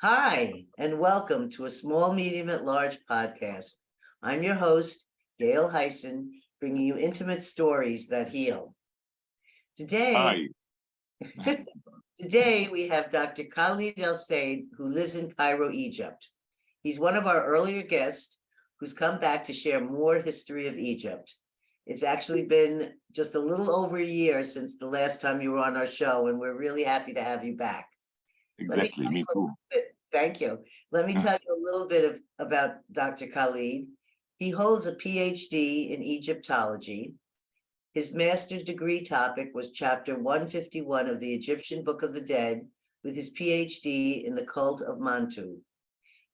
Hi, and welcome to a Small Medium at Large podcast. I'm your host, Gail Heisen, bringing you intimate stories that heal. Today, Hi. today we have Dr. Khalid Elsaid, who lives in Cairo, Egypt. He's one of our earlier guests who's come back to share more history of Egypt. It's actually been just a little over a year since the last time you were on our show, and we're really happy to have you back. Exactly, me too. Thank you. Let me tell you a little bit about Dr. Khalid. He holds a Ph.D. in Egyptology. His master's degree topic was chapter 151 of the Egyptian Book of the Dead, with his Ph.D. in the cult of Mantu.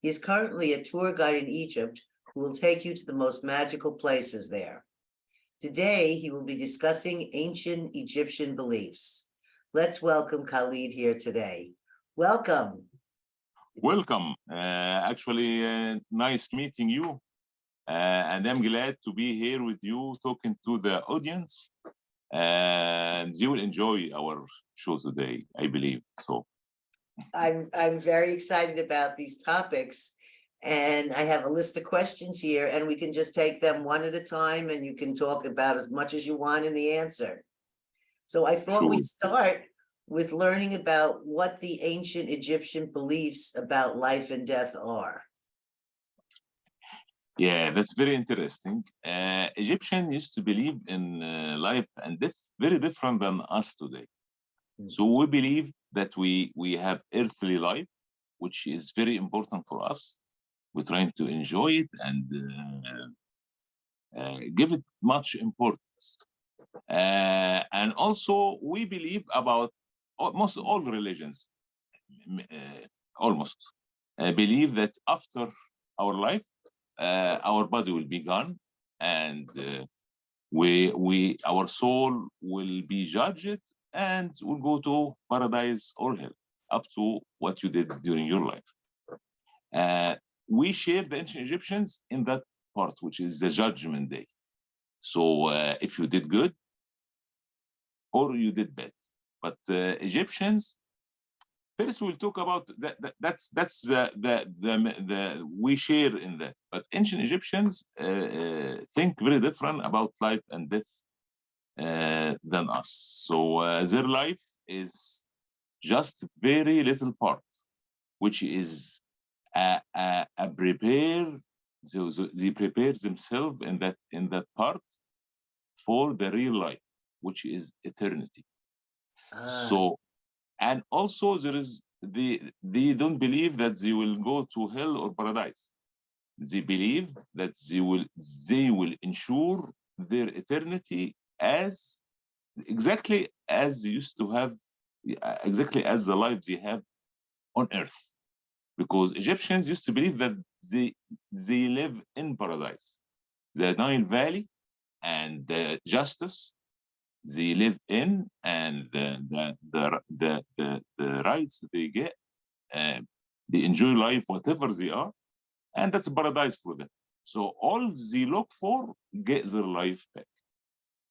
He is currently a tour guide in Egypt who will take you to the most magical places there. Today, he will be discussing ancient Egyptian beliefs. Let's welcome Khalid here today. Welcome. Welcome. Nice meeting you. And I'm glad to be here with you, talking to the audience. And you will enjoy our show today, I believe. So I'm very excited about these topics. And I have a list of questions here, and we can just take them one at a time, and you can talk about as much as you want in the answer. So I thought we'd start with learning about what the ancient Egyptian beliefs about life and death are. yeah, that's very interesting. Egyptians used to believe in life and death very different than us today. So we believe that we have earthly life, which is very important for us. We're trying to enjoy it and give it much importance. And also we believe about almost all religions, almost believe that after our life, our body will be gone, and our soul will be judged and will go to paradise or hell, up to what you did during your life. We share the ancient Egyptians in that part, which is the judgment day. So if you did good or you did bad. But Egyptians, first we'll talk about that. That's the we share in that. But ancient Egyptians think very different about life and death than us. So their life is just very little part, which is a prepare. So they prepare themselves in that part for the real life, which is eternity. So, and also there is they don't believe that they will go to hell or paradise. They believe that they will ensure their eternity as exactly as they used to have, exactly as the life they have on earth. Because Egyptians used to believe that they live in paradise, the Nile Valley, and the justice they live in, and the rights they get, they enjoy life whatever they are, and that's paradise for them. So all they look for, get their life back.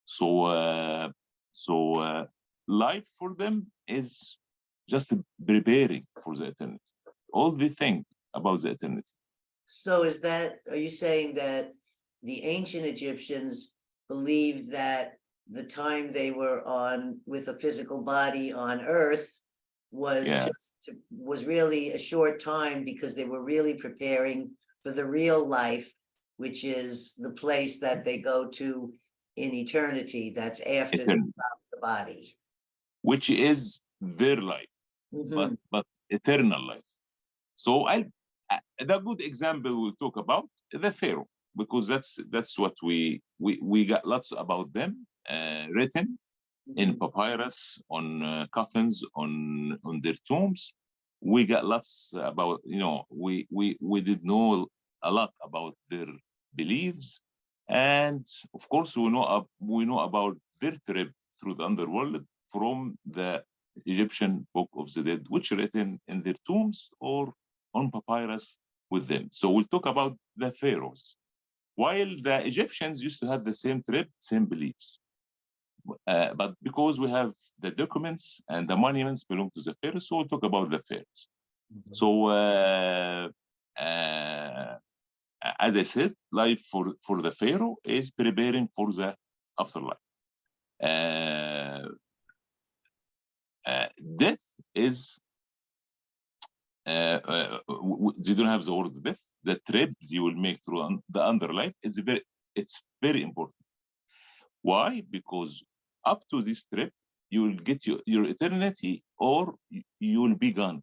So life for them is just preparing for the eternity. All they think about the eternity. So are you saying that the ancient Egyptians believed that the time they were on with a physical body on earth was really a short time, because they were really preparing for the real life, which is the place that they go to in eternity, that's after they drop the body, which is their life, but eternal life. So the good example we'll talk about the Pharaoh, because that's what we got lots about them written in papyrus, on coffins, on their tombs. We got lots about, we did know a lot about their beliefs, and of course we know about their trip through the underworld from the Egyptian Book of the Dead, which written in their tombs or on papyrus with them. So we'll talk about the pharaohs, while the Egyptians used to have the same trip, same beliefs. But because we have the documents and the monuments belong to the pharaohs, so we'll talk about the pharaohs. Mhm. So, as I said, life for the pharaoh is preparing for the afterlife. Uh, Death is they don't have the word death. The trips you will make through the underlife, it's very important. Why? Because up to this trip, you will get your eternity, or you will be gone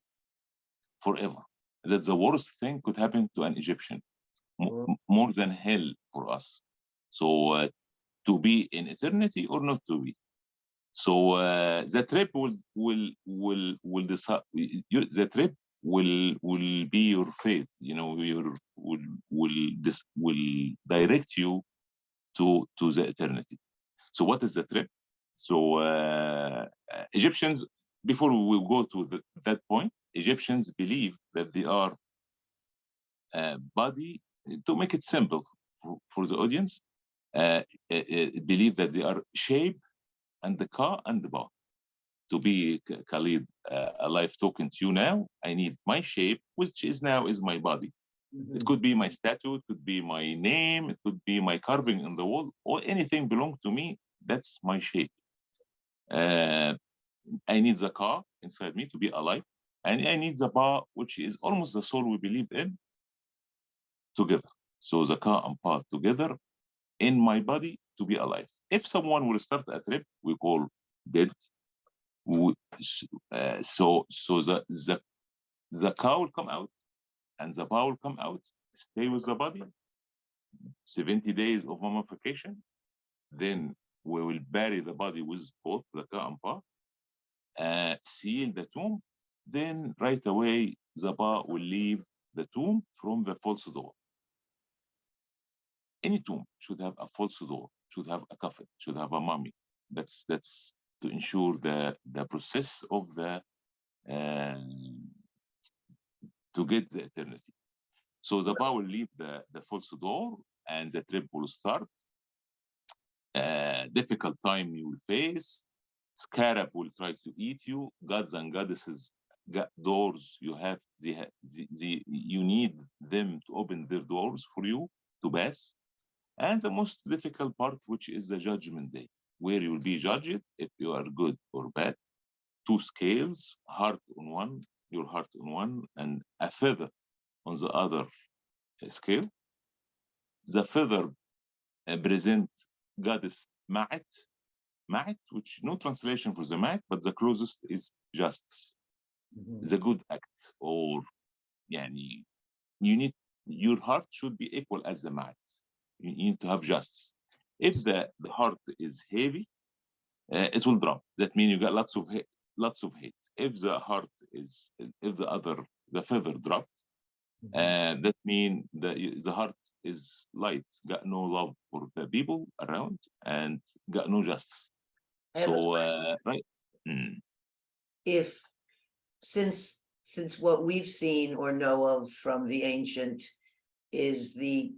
forever. That's the worst thing could happen to an Egyptian, Well, more than hell for us. So to be in eternity or not to be. So the trip will decide. The trip will be your faith. You know, will direct you to the eternity. So what is the trip? So Egyptians, before we go to that point, Egyptians believe that they are body. To make it simple for the audience, believe that they are shape and the car and the bar. To be Khalid alive talking to you now, I need my shape, which is now is my body. It mhm. could be my statue, it could be my name, it could be my carving in the wall, or anything belong to me. That's my shape. Uh, I need the car inside me to be alive, and I need the bar, which is almost the soul we believe in, together. So the car and bar together in my body to be alive. If someone will start a trip, we call dead. So the car will come out and the bar will come out, stay with the body, 70 days of mummification. Then we will bury the body with both the car and bar, seal the tomb. Then right away, the bar will leave the tomb from the false door. Any tomb should have a false door, should have a coffin, should have a mummy. That's to ensure the process of the uh, to get the eternity. So the bar will leave the false door, and the trip will start. Difficult time you will face. Scarab will try to eat you. Gods and goddesses doors you have you need them to open their doors for you to pass. And the most difficult part, which is the judgment day, where you will be judged if you are good or bad. Two scales, heart on one, your heart on one, and a feather on the other scale. The feather present goddess Ma'at, Ma'at, which no translation for the Ma'at, but the closest is justice, Mhm. the good act, or yani, you need your heart should be equal as the Ma'at. You need to have justice. If the heart is heavy, it will drop. That means you got lots of hate. If the heart is, if the feather dropped, Mhm. that means the heart is light, got no love for the people around, and got no justice. I have a So, question. right. Mm, If since what we've seen or know of from the ancient is the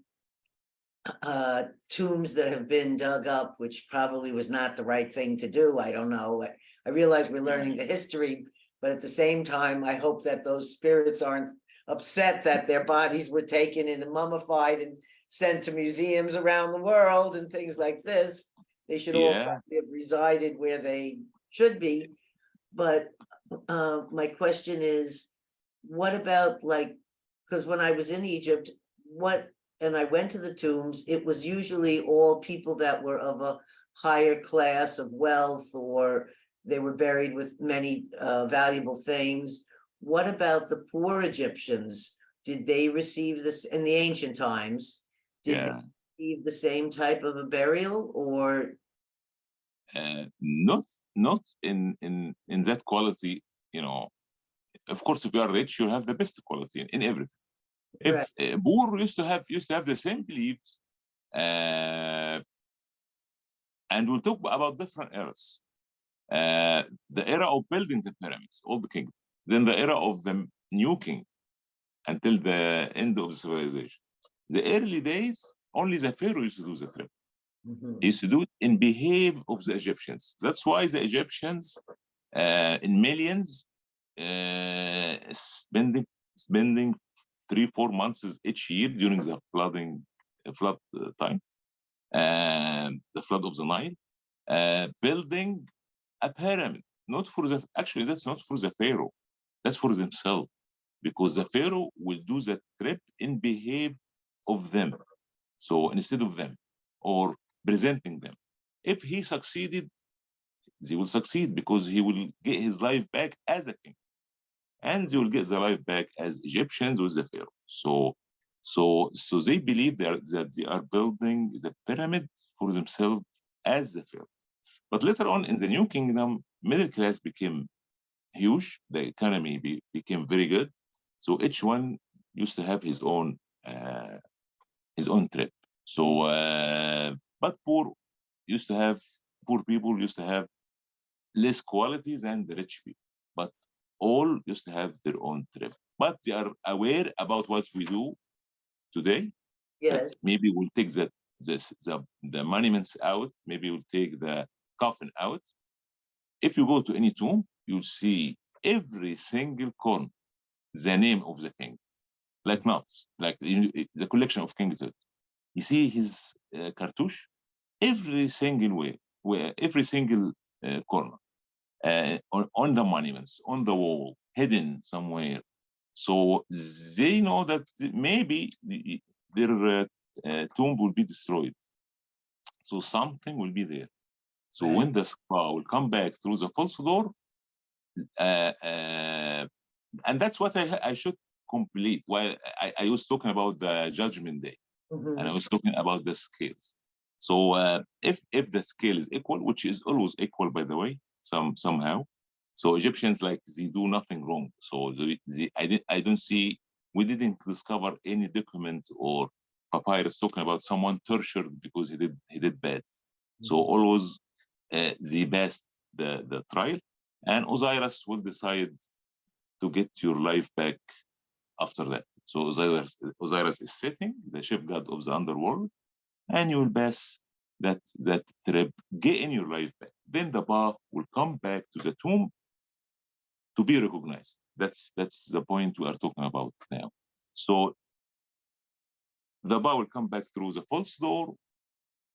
tombs that have been dug up, which probably was not the right thing to do. I don't know. I realize we're learning the history, but at the same time, I hope that those spirits aren't upset that their bodies were taken and mummified and sent to museums around the world and things like this. They should all yeah, probably have resided where they should be. But my question is, what about like, because when I was in Egypt, and I went to the tombs, it was usually all people that were of a higher class of wealth, or they were buried with many valuable things. What about the poor Egyptians? Did they receive this in the ancient times? Did they yeah. receive the same type of a burial, or Not in that quality. You know, of course, if you are rich, you have the best quality in everything. If right? poor used to have the same beliefs, uh, and we'll talk about different eras. The era of building the pyramids, old kingdom, then the era of the new king until the end of the civilization. The early days, only the pharaoh used to do the trip. Mhm. He used to do it in behalf of the Egyptians. That's why the Egyptians, in millions, spending 3-4 months each year during the flood time, and the flood of the Nile, building a pyramid. Not for the actually, that's not for the pharaoh. That's for themselves, because the pharaoh will do the trip in behalf of them. So instead of them, or presenting them, if he succeeded, they will succeed because he will get his life back as a king, and they will get their life back as Egyptians with the pharaoh. So they believe that they are building the pyramid for themselves as the pharaoh. But later on in the New Kingdom, middle class became huge. The economy became very good. So each one used to have his own trip. So, but poor people used to have less qualities than the rich people. But all used to have their own trip. But they are aware about what we do today. That Yes. maybe we'll take the monuments out. Maybe we'll take the coffin out. If you go to any tomb, you'll see every single corner the name of the king, like not like the collection of King Tut. You see his cartouche, every single where every single corner, on the monuments, on the wall, hidden somewhere. So they know that maybe their tomb will be destroyed. So something will be there. So Right. when the spa will come back through the false door, uh, uh, and that's what I should complete. While I was talking about the judgment day, and I Mhm. was talking about the scales. So if the scale is equal, which is always equal, by the way, somehow, so Egyptians, like, they do nothing wrong. So I don't see, we didn't discover any document or papyrus talking about someone tortured because he did bad. So Mhm. always they passed the trial, and Osiris will decide to get your life back after that. So Osiris is sitting, the chief god of the underworld, and you will pass that trip, get in your life back. Then the Ba will come back to the tomb to be recognized. That's the point we are talking about now. So the Ba will come back through the false door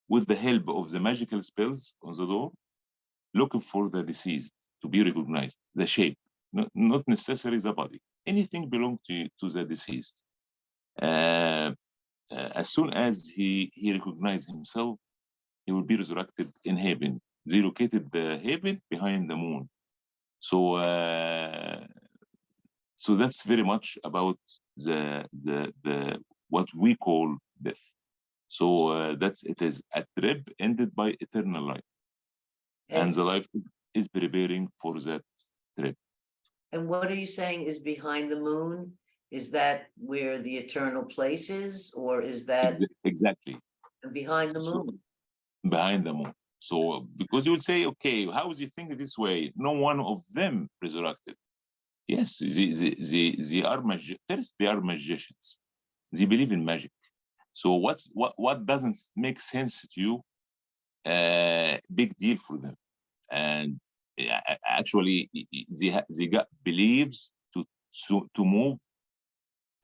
with the help of the magical spells on the door, looking for the deceased to be recognized, the shape, not necessarily the body. Anything belong to the deceased. Uh, as soon as he recognized himself, he will be resurrected in heaven. They located the heaven behind the moon. So that's very much about the what we call death. So that's it is a trip ended by eternal life, and And the life is preparing for that trip. and what are you saying is behind the moon? Is that where the eternal place is, or is that Exactly. behind the So moon? behind the moon. So because you will say, okay, how is he thinking this way? No one of them resurrected. Yes, they are first, they are magicians. They believe in magic. So what doesn't make sense to you? Big deal for them. And actually, they got beliefs to move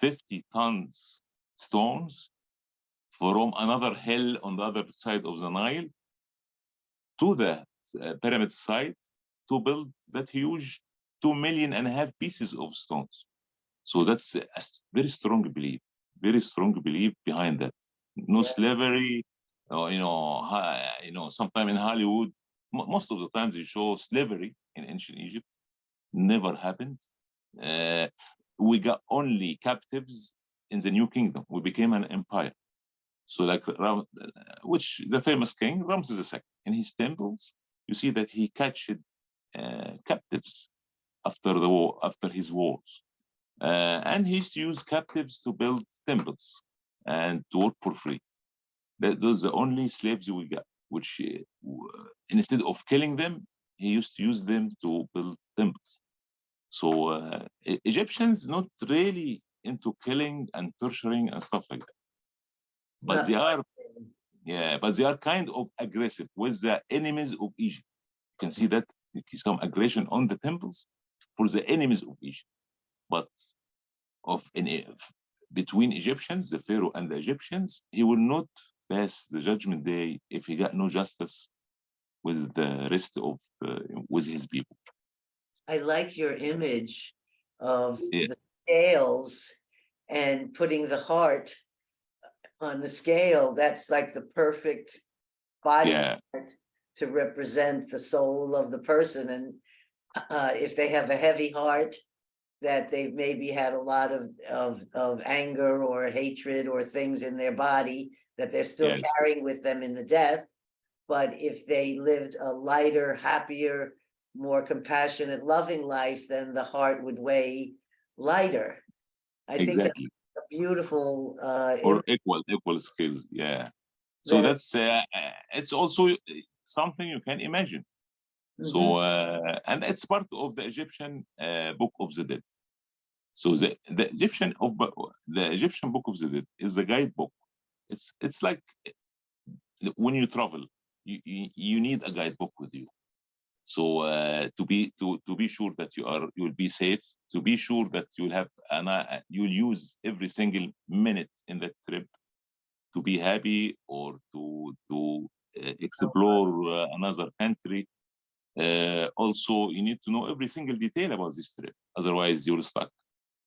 50 tons stones from another hill on the other side of the Nile to the pyramid site to build that huge 2.5 million pieces of stones. So that's a very strong belief behind that. No Yeah. slavery, sometime in Hollywood, most of the times they show slavery in ancient Egypt. Never happened. Uh, we got only captives in the New Kingdom. We became an empire. So, like, which the famous king Ramses II, in his temples, you see that he captured captives after his wars. And he used to use captives to build temples and to work for free. Those are the only slaves we got, which instead of killing them, he used to use them to build temples. So Egyptians not really into killing and torturing and stuff like that. It's But not they part are, of it. yeah, but they are kind of aggressive with the enemies of Egypt. You can see that some aggression on the temples for the enemies of Egypt. but between Egyptians, the Pharaoh and the Egyptians, he will not pass the judgment day if he got no justice with the rest of with his people. I like your image of Yeah, the scales and putting the heart on the scale. That's like the perfect body yeah, part to represent the soul of the person. And if they have a heavy heart, that they've maybe had a lot of anger or hatred or things in their body that they're still yes, carrying with them in the death. But if they lived a lighter, happier, more compassionate, loving life, then the heart would weigh lighter. I think that's exactly. a beautiful Or equal skills. Yeah. So very. that's it's also something you can imagine. Mhm. So and it's part of the Egyptian Book of the Dead. So the Egyptian Book of the Dead is the guidebook. It's like when you travel, you need a guidebook with you. So to be sure that you'll be safe, to be sure that you'll use every single minute in that trip to be happy or to explore another country. Also, you need to know every single detail about this trip. Otherwise, you're stuck.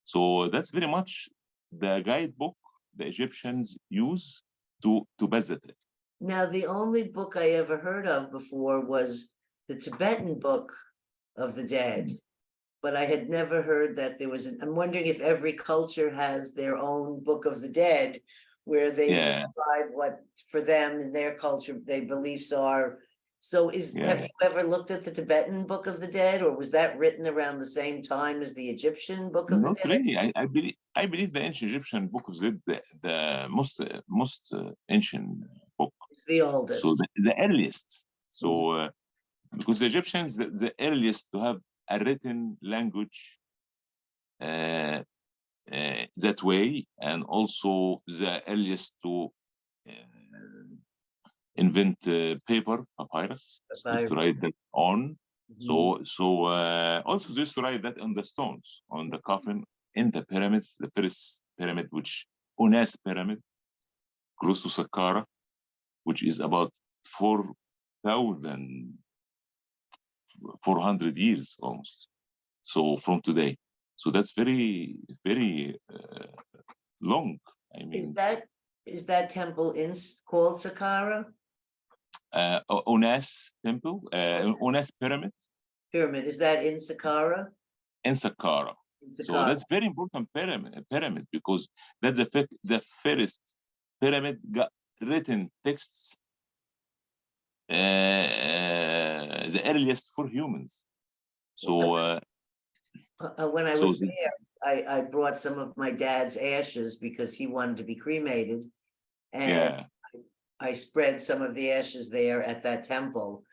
So that's very much the guidebook the Egyptians use to pass the trip. Now, the only book I ever heard of before was the Tibetan Book of the Dead, but I had never heard that there was. I'm wondering if every culture has their own Book of the Dead, where they Yeah, describe what for them in their culture their beliefs are. So, have yeah. you ever looked at the Tibetan Book of the Dead, or was that written around the same time as the Egyptian Book of the Not Dead? really. I believe the ancient Egyptian book of the most ancient book. It's the So oldest. the earliest. Mhm. So because the Egyptians the earliest to have a written language uh, that way, and also the earliest to uh, invent paper, papyrus, so to Virus. write that on. Mhm. So also just to write that on the stones, on the coffin, in the pyramids, the first pyramid, which Unas pyramid, close to Saqqara, which is about 4,400 years almost. So from today. So that's very long. I Is mean, that is that temple called Saqqara? Unas temple, Unas pyramid Pyramid, is that in Saqqara? in Saqqara. In So Saqqara. that's very important pyramid because that's the first pyramid got written texts, the earliest for humans. So When I so was there, I brought some of my dad's ashes because he wanted to be cremated, and yeah, I spread some of the ashes there at that temple,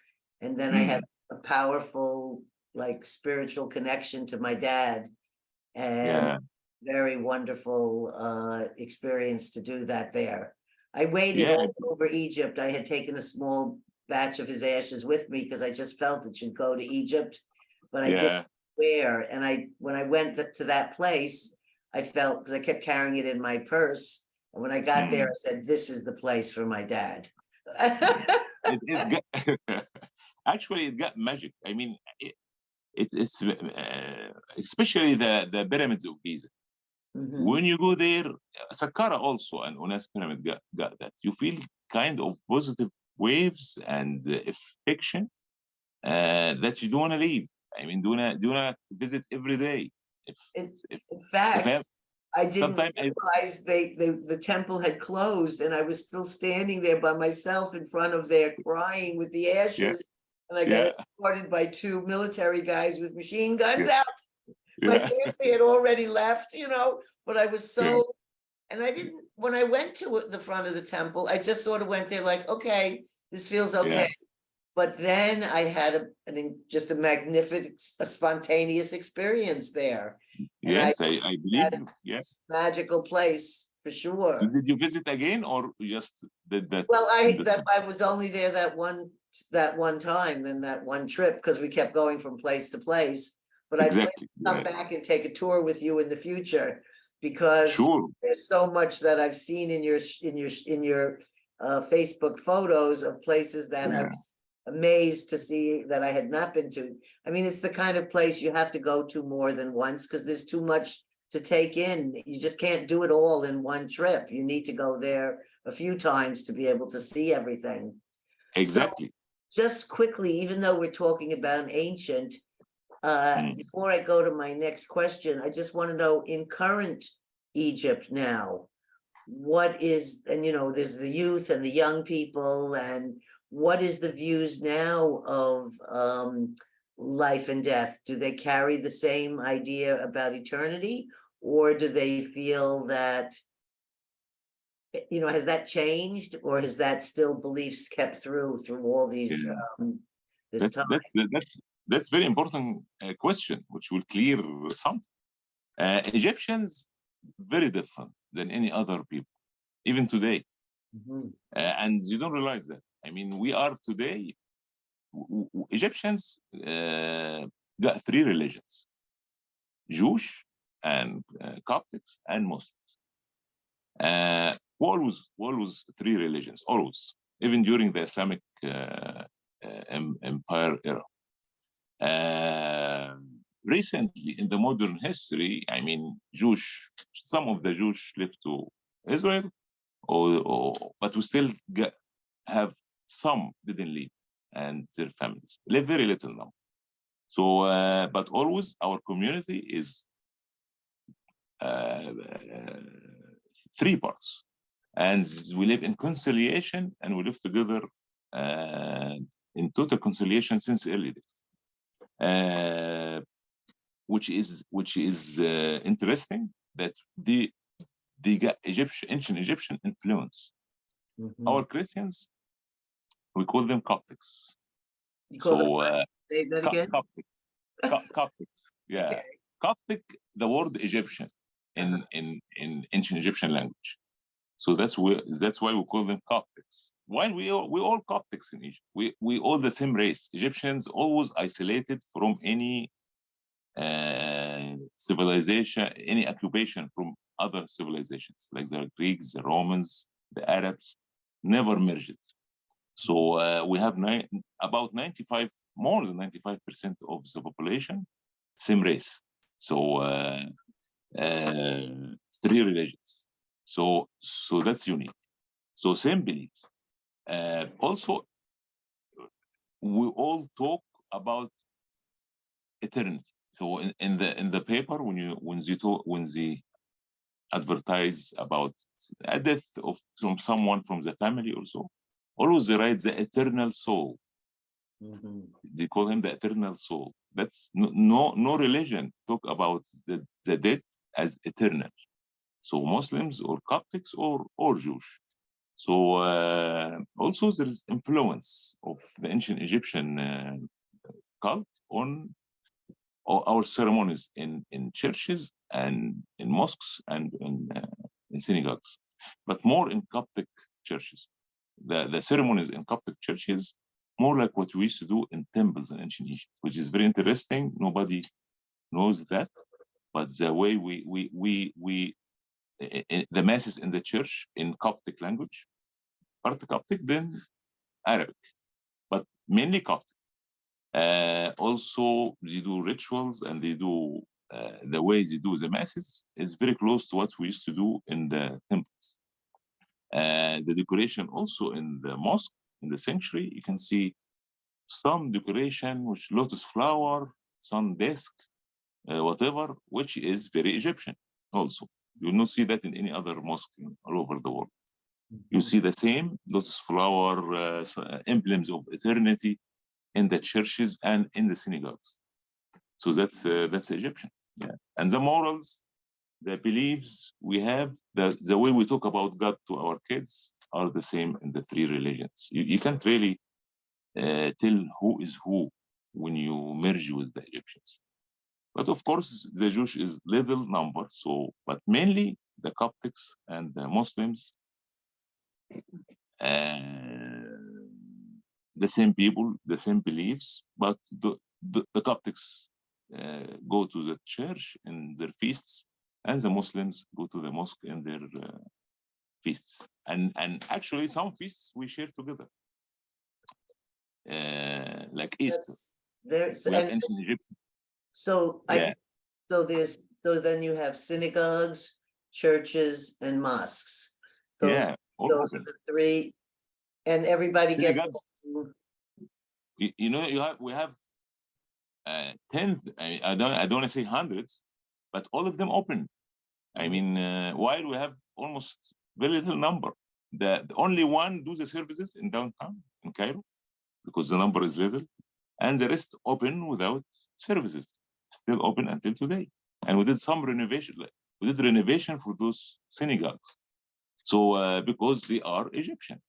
and then I had mm, a powerful, like, spiritual connection to my dad, and yeah, very wonderful experience to do that there. I waited yeah, all over Egypt. I had taken a small batch of his ashes with me because I just felt it should go to Egypt, but I didn't yeah, where. And when I went to that place, I felt, because I kept carrying it in my purse. And when I got there, mm. I said, "This is the place for my dad." It got actually it got magic. I mean, it's especially the pyramids of Giza. Mhm. When you go there, Saqqara also and Unas pyramid got that. You feel kind of positive waves and affection that you don't want to leave. I mean, do you wanna visit every day? If In, if in if I fact, have I didn't sometime I realize the temple had closed, and I was still standing there by myself in front of there crying with the yeah ashes. And I got yeah escorted by two military guys with machine guns yeah out. My yeah family had already left, but I was yeah so, and I didn't, when I went to the front of the temple, I just sort of went there like, okay, this feels yeah okay. But then I had just a magnificent, a spontaneous experience there. And I yes I believe had you, yeah. a magical place for So sure. did you visit again or you just did that Well, in the trip? I was only there that one time, then that one trip, because we kept going from place to place. but I plan Exactly. to come Yeah. back and take a tour with you in the future because Sure. there's so much that I've seen in your Facebook photos of places that I Yeah. was amazed to see that I had not been to. I mean, it's the kind of place you have to go to more than once because there's too much to take in. You just can't do it all in one trip. You need to go there a few times to be able to see everything. So Exactly. just quickly, even though we're talking about an ancient, Mm. before I go to my next question, I just want to know in current Egypt now, what is, and there's the youth and the young people, and what is the views now of life and death? Do they carry the same idea about eternity, or do they feel that, has that changed, or has that still beliefs kept through all these Yeah. this That, time? that's very important question, which will clear something. Egyptians very different than any other people, even today, Mhm. and you don't realize that. I mean, we are today Egyptians got three religions: Jewish and Coptics and Muslims. Always three religions, always, even during the Islamic empire era. Recently, in the modern history, I mean, some of the Jewish left to Israel, but we still have some didn't leave, and their families live very little now. So, but always our community is uh, three parts, and we live in conciliation, and we live together uh, in total conciliation since early days. Which is interesting that they got ancient Egyptian influence. Mhm. Our Christians, we call them Coptics. You call them So what? Say that again? Coptics, Coptics, Okay. yeah. Coptic, the word Egyptian Uh-huh. in ancient Egyptian language. So that's why we call them Coptics. Why we all Coptics in Egypt? We all the same race. Egyptians always isolated from any civilization, any occupation from other civilizations, like the Greeks, the Romans, the Arabs, never merged. So we have about 95, more than 95% of the population, same race. So uh, three religions. So that's unique. So same beliefs. Also, we all talk about eternity. So in the paper, when they advertise about a death from someone from the family, also always they write the eternal soul. Mhm. They call him the eternal soul. That's no religion talk about the dead as eternal. So Muslims or Coptics or Jewish. So also there is influence of the ancient Egyptian cult on our ceremonies in churches and in mosques and in synagogues, but more in Coptic churches. The ceremonies in Coptic churches more like what we used to do in temples in ancient Egypt, which is very interesting. Nobody knows that, but the way the masses in the church in Coptic language, part Coptic, then Arabic, but mainly Coptic. Also, they do rituals and they do the way they do the masses is very close to what we used to do in the temples. The decoration also in the mosque, in the sanctuary, you can see some decoration which lotus flower, some desk, whatever, which is very Egyptian also. You will not see that in any other mosque all over the world. You Mhm. see the same lotus flower emblems of eternity in the churches and in the synagogues. So that's Egyptian. Yeah. And the morals, the beliefs we have, the way we talk about God to our kids are the same in the three religions. You can't really tell who is who when you merge with the Egyptians. But of course, the Jewish is little number. So, but mainly the Coptics and the Muslims, uh, the same people, the same beliefs, but the Coptics go to the church in their feasts, and the Muslims go to the mosque in their feasts. And actually, some feasts we share together, like Easter. That's very, so, We have and ancient Egyptian. so Yeah, so then you have synagogues, churches, and mosques. yeah, all Those are open. the three, and everybody gets. Synagogues, you know, we have tens. I don't want to say hundreds, but all of them open. I mean, while we have almost very little number, the only one do the services in downtown in Cairo because the number is little, and the rest open without services, still open until today. And we did some renovation. We did renovation for those synagogues, so because they are Egyptian.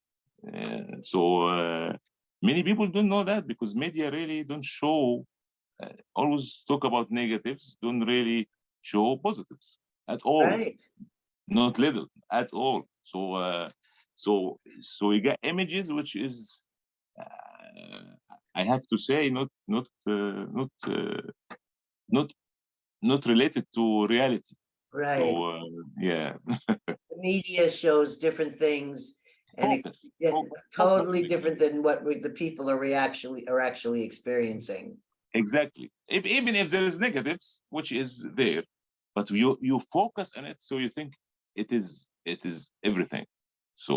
So many people don't know that because media really don't show. Always talk about negatives, don't really show positives at all. Right. Not little at all. So you got images which is I have to say not not related to reality. Right. So yeah, The media shows different things and focus, totally focus. different than what the people are actually experiencing. Exactly. Even if there is negatives, which is there, but you focus on it, so you think it is everything. So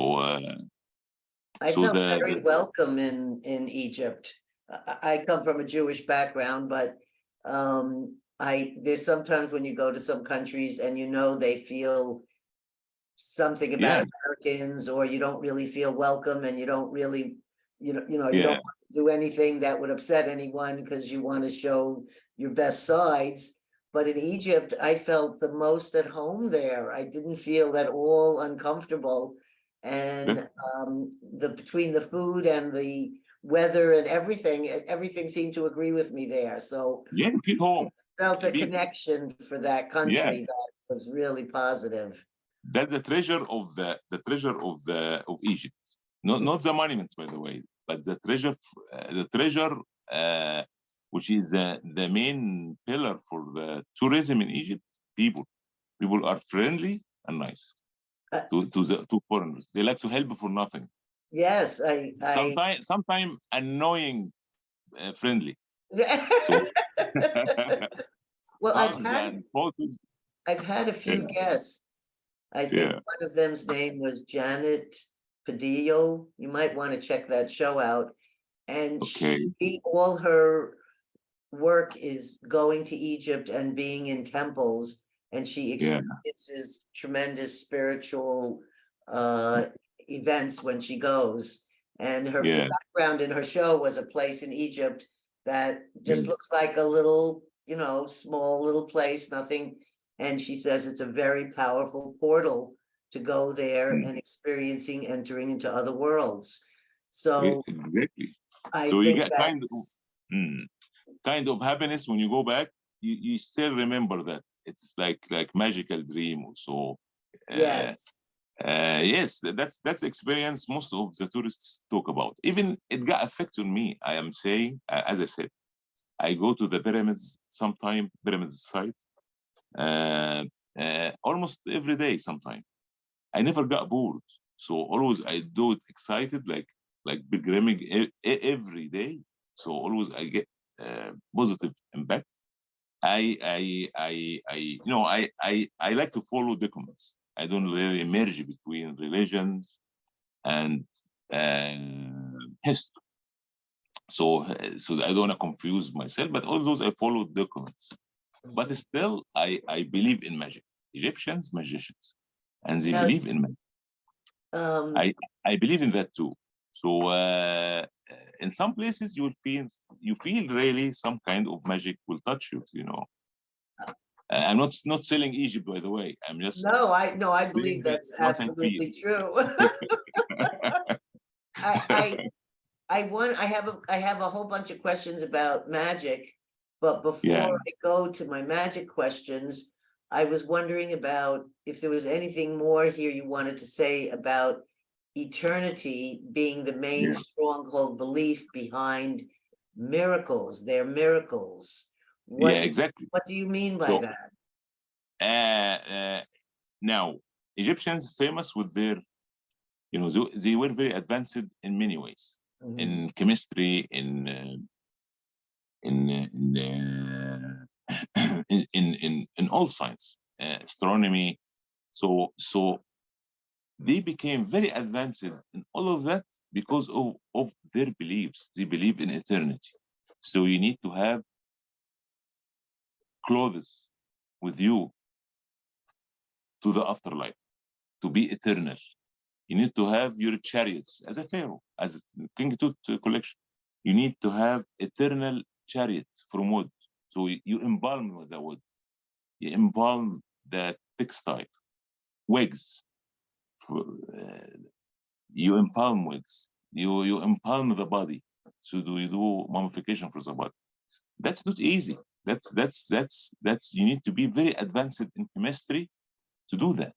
I so felt the, very the welcome in Egypt. I come from a Jewish background, but there's sometimes when you go to some countries and you know they feel something about yeah, Americans, or you don't really feel welcome, and you don't really, you don't yeah, want to do anything that would upset anyone because you want to show your best sides. But in Egypt, I felt the most at home there. I didn't feel at all uncomfortable. that, And the between the food and the weather and everything seemed to agree with me there. So yeah, feel home. felt a Be, connection for that yeah, country that was really positive. that's the treasure of Egypt. Not the monuments, by the way, but the treasure, uh, which is the main pillar for the tourism in Egypt. People, people are friendly and nice Uh, to foreigners. They like to help for nothing. yes, I Sometimes annoying, friendly. So well, hugs and photos. I've had a Yeah, few guests. I think yeah. one of them's name was Janet Padillo. You might want to check that show out. And Okay. all her work is going to Egypt and being in temples, and she Yeah, experiences tremendous spiritual uh events when she goes. And the yeah, background in her show was a place in Egypt that just yeah. looks like a little, small little place, nothing. And she says it's a very powerful portal to go there Mm. and experiencing entering into other worlds. Yeah, So exactly. I So you think get that's mm, kind of happiness when you go back. You still remember that it's like magical dream. So uh, yes. yes, that's experience most of the tourists talk about. Even it got effect on me. I am saying, as I said, I go to the pyramids sometime, pyramids site, uh, almost every day. Sometime I never got bored. So always I do it excited, like pilgriming every day. So always I get positive impact. I like to follow documents. I don't really merge between religions and uh, history. So I don't want to confuse myself. But all those I follow documents. But still, I believe in magic. Egyptians magicians, and they Now, believe in magic. um, I I believe in that too. So in some places you feel really some kind of magic will touch you. I'm not selling Egypt, by the way. I'm just no, I saying believe that that's what I feel. absolutely true. I, I have a whole bunch of questions about magic, but Yeah, before I go to my magic questions, I was wondering about if there was anything more here you wanted to say about eternity being the main yeah. stronghold belief behind miracles, their miracles, What, exactly. what do you mean by So that? now Egyptians famous with their, they were very advanced in many ways, in Mhm. chemistry, in all science, astronomy. So they became very advanced in all of that because of their beliefs. They believe in eternity. So you need to have clothes with you to the afterlife to be eternal. You need to have your chariots as a pharaoh, as a King Tut collection. You need to have eternal chariot from wood. So you embalm the wood. You embalm the textile, wigs. You embalm wigs. You embalm the body. So you do mummification for the body. That's not easy. That's you need to be very advanced in chemistry to do that.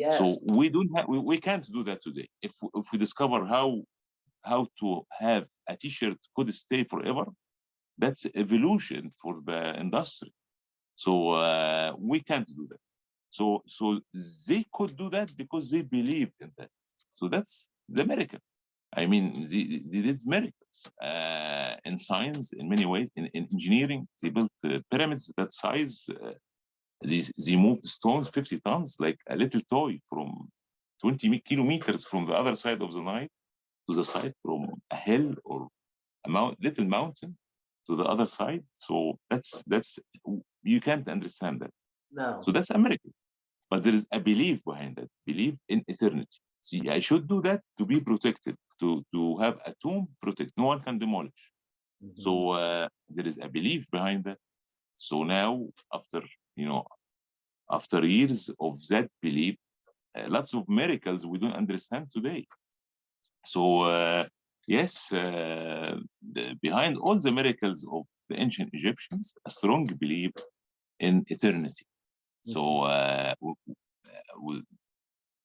So Yes, we don't have we can't do that today. If we discover how to have a t-shirt could stay forever, that's evolution for the industry. So we can't do that. So they could do that because they believed in that. So that's the miracle. I mean, they did miracles in science in many ways. In engineering, they built pyramids that size. They moved stones 50 tons, like a little toy, from 20 kilometers from the other side of the Nile to the side, from a hill or a little mountain to the other side. So that's you can't understand that. no, So that's a miracle. But there is a belief behind that, belief in eternity. See, I should do that to be protected, to have a tomb protect. No one can demolish. mhm. So there is a belief behind that. So now, you know, after years of that belief, lots of miracles we don't understand today. So yes, behind all the miracles of the ancient Egyptians, a strong belief in eternity. So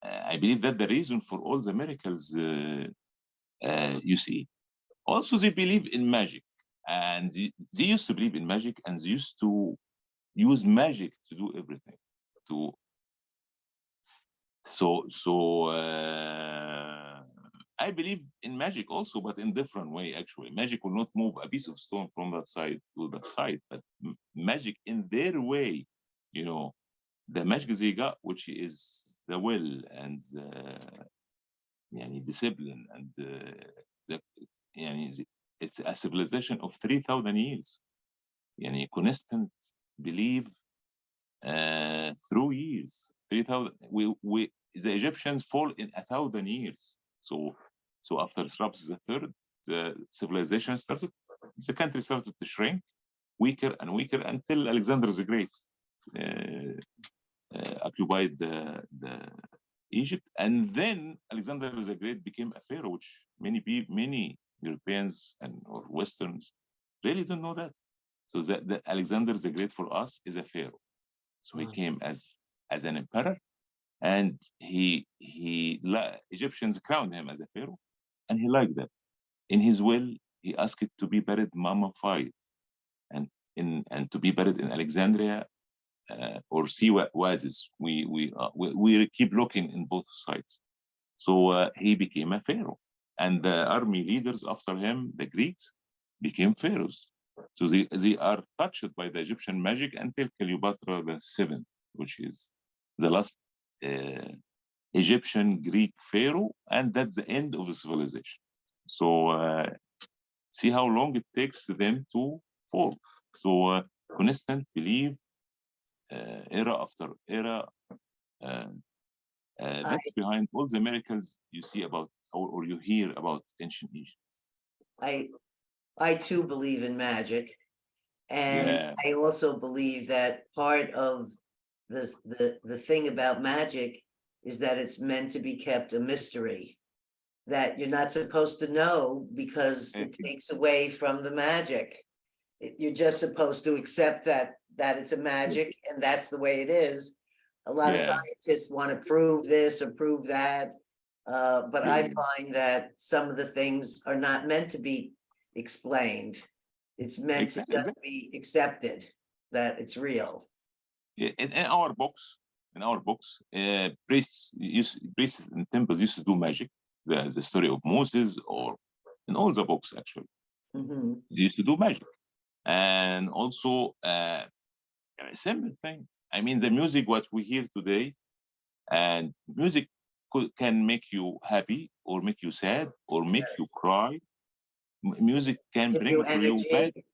I believe that the reason for all the miracles you see. Also, they believe in magic, and they used to believe in magic, and they used to use magic to do everything. To so I believe in magic also, but in different way. Actually, magic will not move a piece of stone from that side to that side, but magic in their way, you know, the magic they got, which is the will and discipline and the يعني it's a civilization of 3,000 years. Constant belief through years. 3,000. We the Egyptians fall in 1,000 years. So after Ramses the third, the civilization started. The country started to shrink, weaker and weaker until Alexander the Great occupied the Egypt, and then Alexander the Great became a pharaoh, which many Europeans and or Westerns really don't know that. So that Alexander the Great for us is a pharaoh. So he Wow. came as an emperor, and Egyptians crowned him as a pharaoh, and he liked that. In his will, he asked it to be buried mummified, and to be buried in Alexandria or Siwa Oasis. We keep looking in both sides. So he became a pharaoh, and the army leaders after him, the Greeks, became pharaohs. So they are touched by the Egyptian magic until Cleopatra the seventh, which is the last Egyptian Greek pharaoh, and that's the end of the civilization. So see how long it takes them to fall. So constant belief, era after era. Uh, I, that's behind all the miracles you see about or you hear about ancient Egypt. I, I too believe in magic. And Yeah, I also believe that part of the thing about magic is that it's meant to be kept a mystery, that you're not supposed to know because it takes away from the magic. You're just supposed to accept that it's a magic and that's the way it is. A lot of yeah, scientists want to prove this or prove that. But I yeah, find that some of the things are not meant to be explained. It's meant to exactly. just be accepted. that it's real. In our books, priests in temples used to do magic. The story of Moses, or in all the books actually, Mhm. they used to do magic, and also a simple thing. I mean, the music what we hear today, and music can make you happy or make you sad or make you Yes. cry. Music can Give you bring for you energy.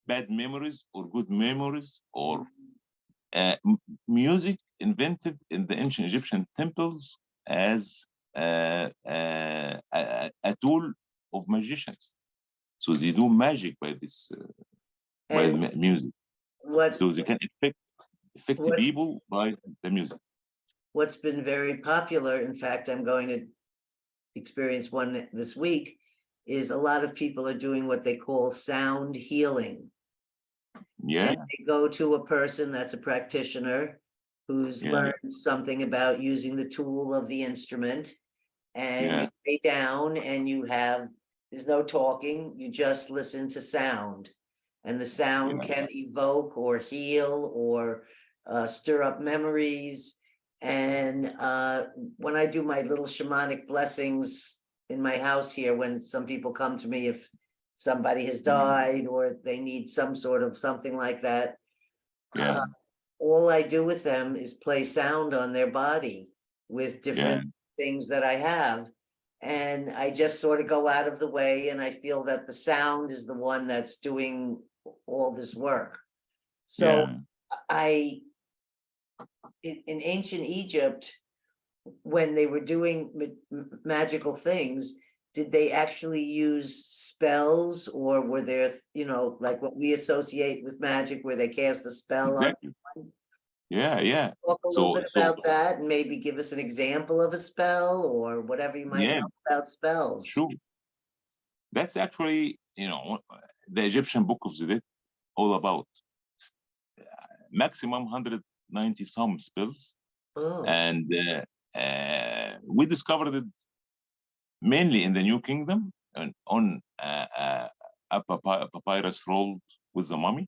bad memories or good memories, or Mhm. music invented in the ancient Egyptian temples as a tool of magicians. So they do magic by this by And music. what So they can affect the what people by the music. what's been very popular, in fact, I'm going to experience one this week, is a lot of people are doing what they call sound healing. And Yeah, they go to a person that's a practitioner who's yeah, learned something about using the tool of the instrument. And you yeah, lay down and there's no talking, you just listen to sound. And the sound yeah, can evoke or heal or stir up memories. And when I do my little shamanic blessings in my house here, when some people come to me, if somebody has died or they need some sort of something like that, yeah, all I do with them is play sound on their body with yeah, different things that I have. And I just sort of go out of the way, and I feel that the sound is the one that's doing all this work. So yeah. I, in ancient Egypt, when they were doing magical things, did they actually use spells, or were there, like what we associate with magic, where they cast a spell on Exactly. someone? Yeah, yeah. Talk a little So bit so about that and maybe give us an example of a spell or whatever you might yeah, know about spells. sure. That's actually, the Egyptian Book of the Dead, all about maximum 190 some spells. Oh, And we discovered it mainly in the New Kingdom and on a papyrus roll with the mummy.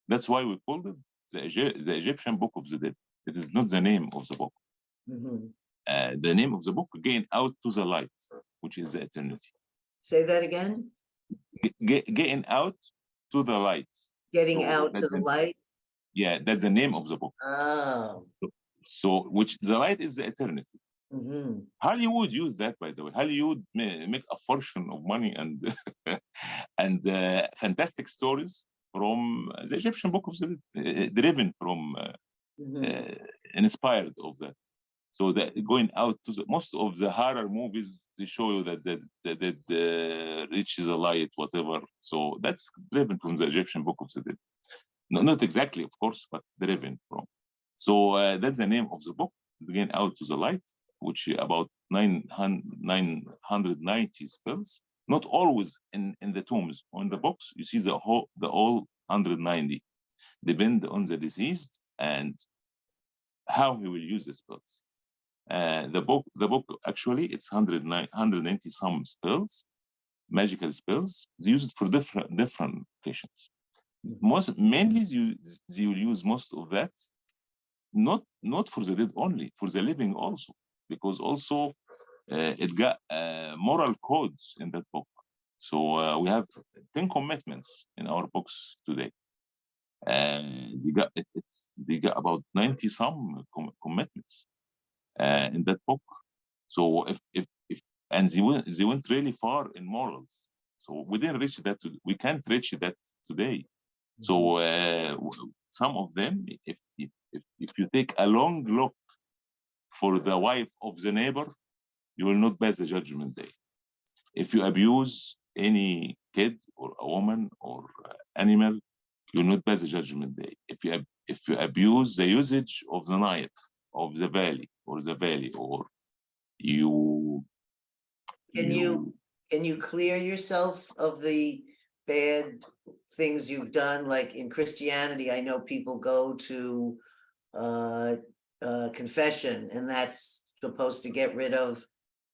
That's why we called it the Egyptian Book of the Dead. It is not the name of the book. mhm. The name of the book, Gain Out to the Light, which is the eternity. Say that again. Getting out to the light. Getting So out to the light. that's the name of the book. Oh, So which the light is the eternity. mhm. Hollywood used that, by the way. Hollywood make a fortune of money and and fantastic stories from the Egyptian book of the driven from Mhm. inspired of that. So that going out to most of the horror movies, they show you that the reaches a light, whatever. So that's driven from the Egyptian book of the dead. No, not exactly, of course, but driven from. So that's the name of the book, Again Out to the Light, which about 990 spells. Not always in the tombs. On the books, you see the all 190. Depend on the deceased and how he will use the spells. The book actually it's 190 some spells, magical spells. They use it for different occasions. Most mainly they will use most of that not for the dead only, for the living also, because also it got moral codes in that book. So we have 10 commitments in our books today. They got about 90 some commitments in that book. So if and they went really far in morals. So we didn't reach that. We can't reach that today. Mhm. So some of them, if you take a long look for the wife of the neighbor, you will not pass the judgment day. If you abuse any kid or a woman or animal, you will not pass the judgment day. If you abuse the usage of the Nile, of the valley or you Can you you can you clear yourself of the bad things you've done? Like in Christianity, I know people go to uh confession, and that's supposed to get rid of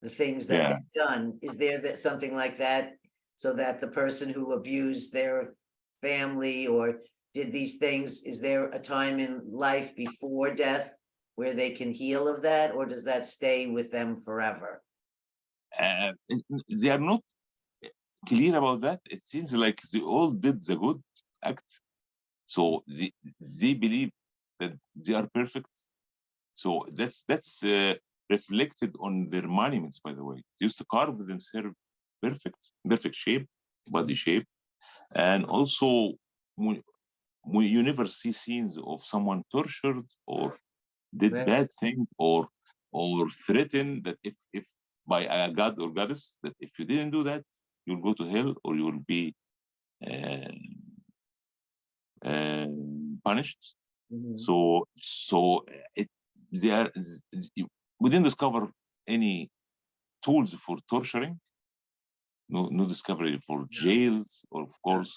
the things that yeah, they've done. Is there that something like that, so that the person who abused their family or did these things, is there a time in life before death where they can heal of that, or does that stay with them forever? They are not clear about that. It seems like they all did the good act, so they believe that they are perfect. So that's reflected on their monuments, by the way. They used to carve themselves perfect shape, body shape, and also you never see scenes of someone tortured or did Right. bad thing or threatened that if by a god or goddess that if you didn't do that you'll go to hell or you will be uh, uh, punished. Mhm. So it they are we didn't discover any tools for torturing. No discovery for jails or of course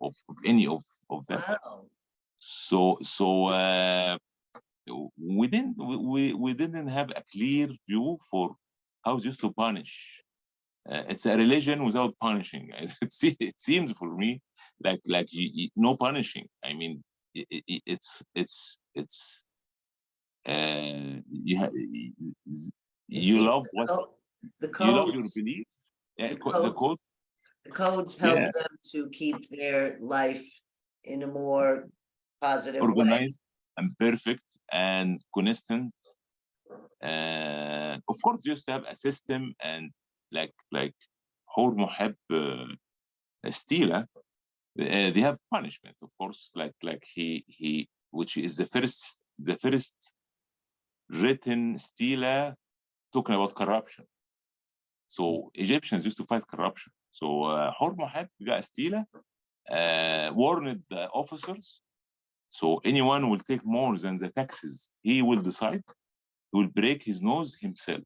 of any of that. Wow. So we didn't have a clear view for how just to punish. It's a religion without punishing. It seems for me like no punishing. I mean, it's you It you seems love what the you love your codes, beliefs. the The code, codes, the codes help yeah, them to keep their life in a more positive way. organized and perfect and consistent. Of course, you just have a system and like حور محب stila. They have punishment, of course, like he which is the first written stila talking about corruption. So Egyptians used to fight corruption. So حور محب got stila, warned the officers. So anyone will take more than the taxes he will decide, he will break his nose himself.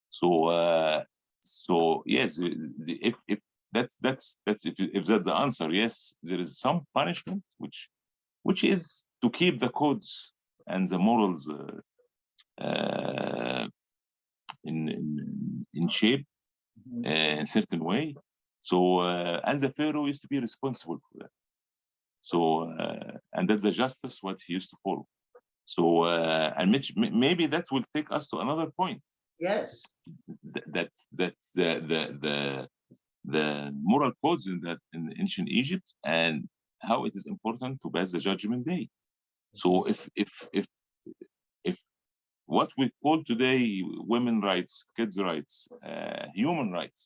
So yes, if that's if that's the answer, yes, there is some punishment which is to keep the codes and the morals uh, in shape Mhm. in a certain way. So and the pharaoh used to be responsible for that. So and that's the justice what he used to follow. So and maybe that will take us to another point. Yes. That the moral codes in that in ancient Egypt and how it is important to pass the judgment day. So if what we call today women rights, kids rights, human rights,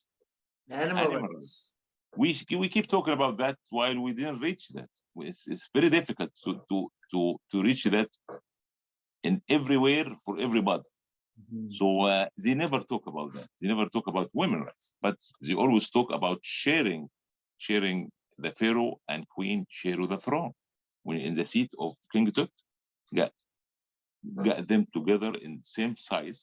Animal animal rights, rights. we keep talking about that while we didn't reach that. It's very difficult to reach that in everywhere for everybody. Mhm. So they never talk about that. They never talk about women rights, but they always talk about sharing the pharaoh and queen share the throne. When in the seat of King Tut, got, got them together in same size.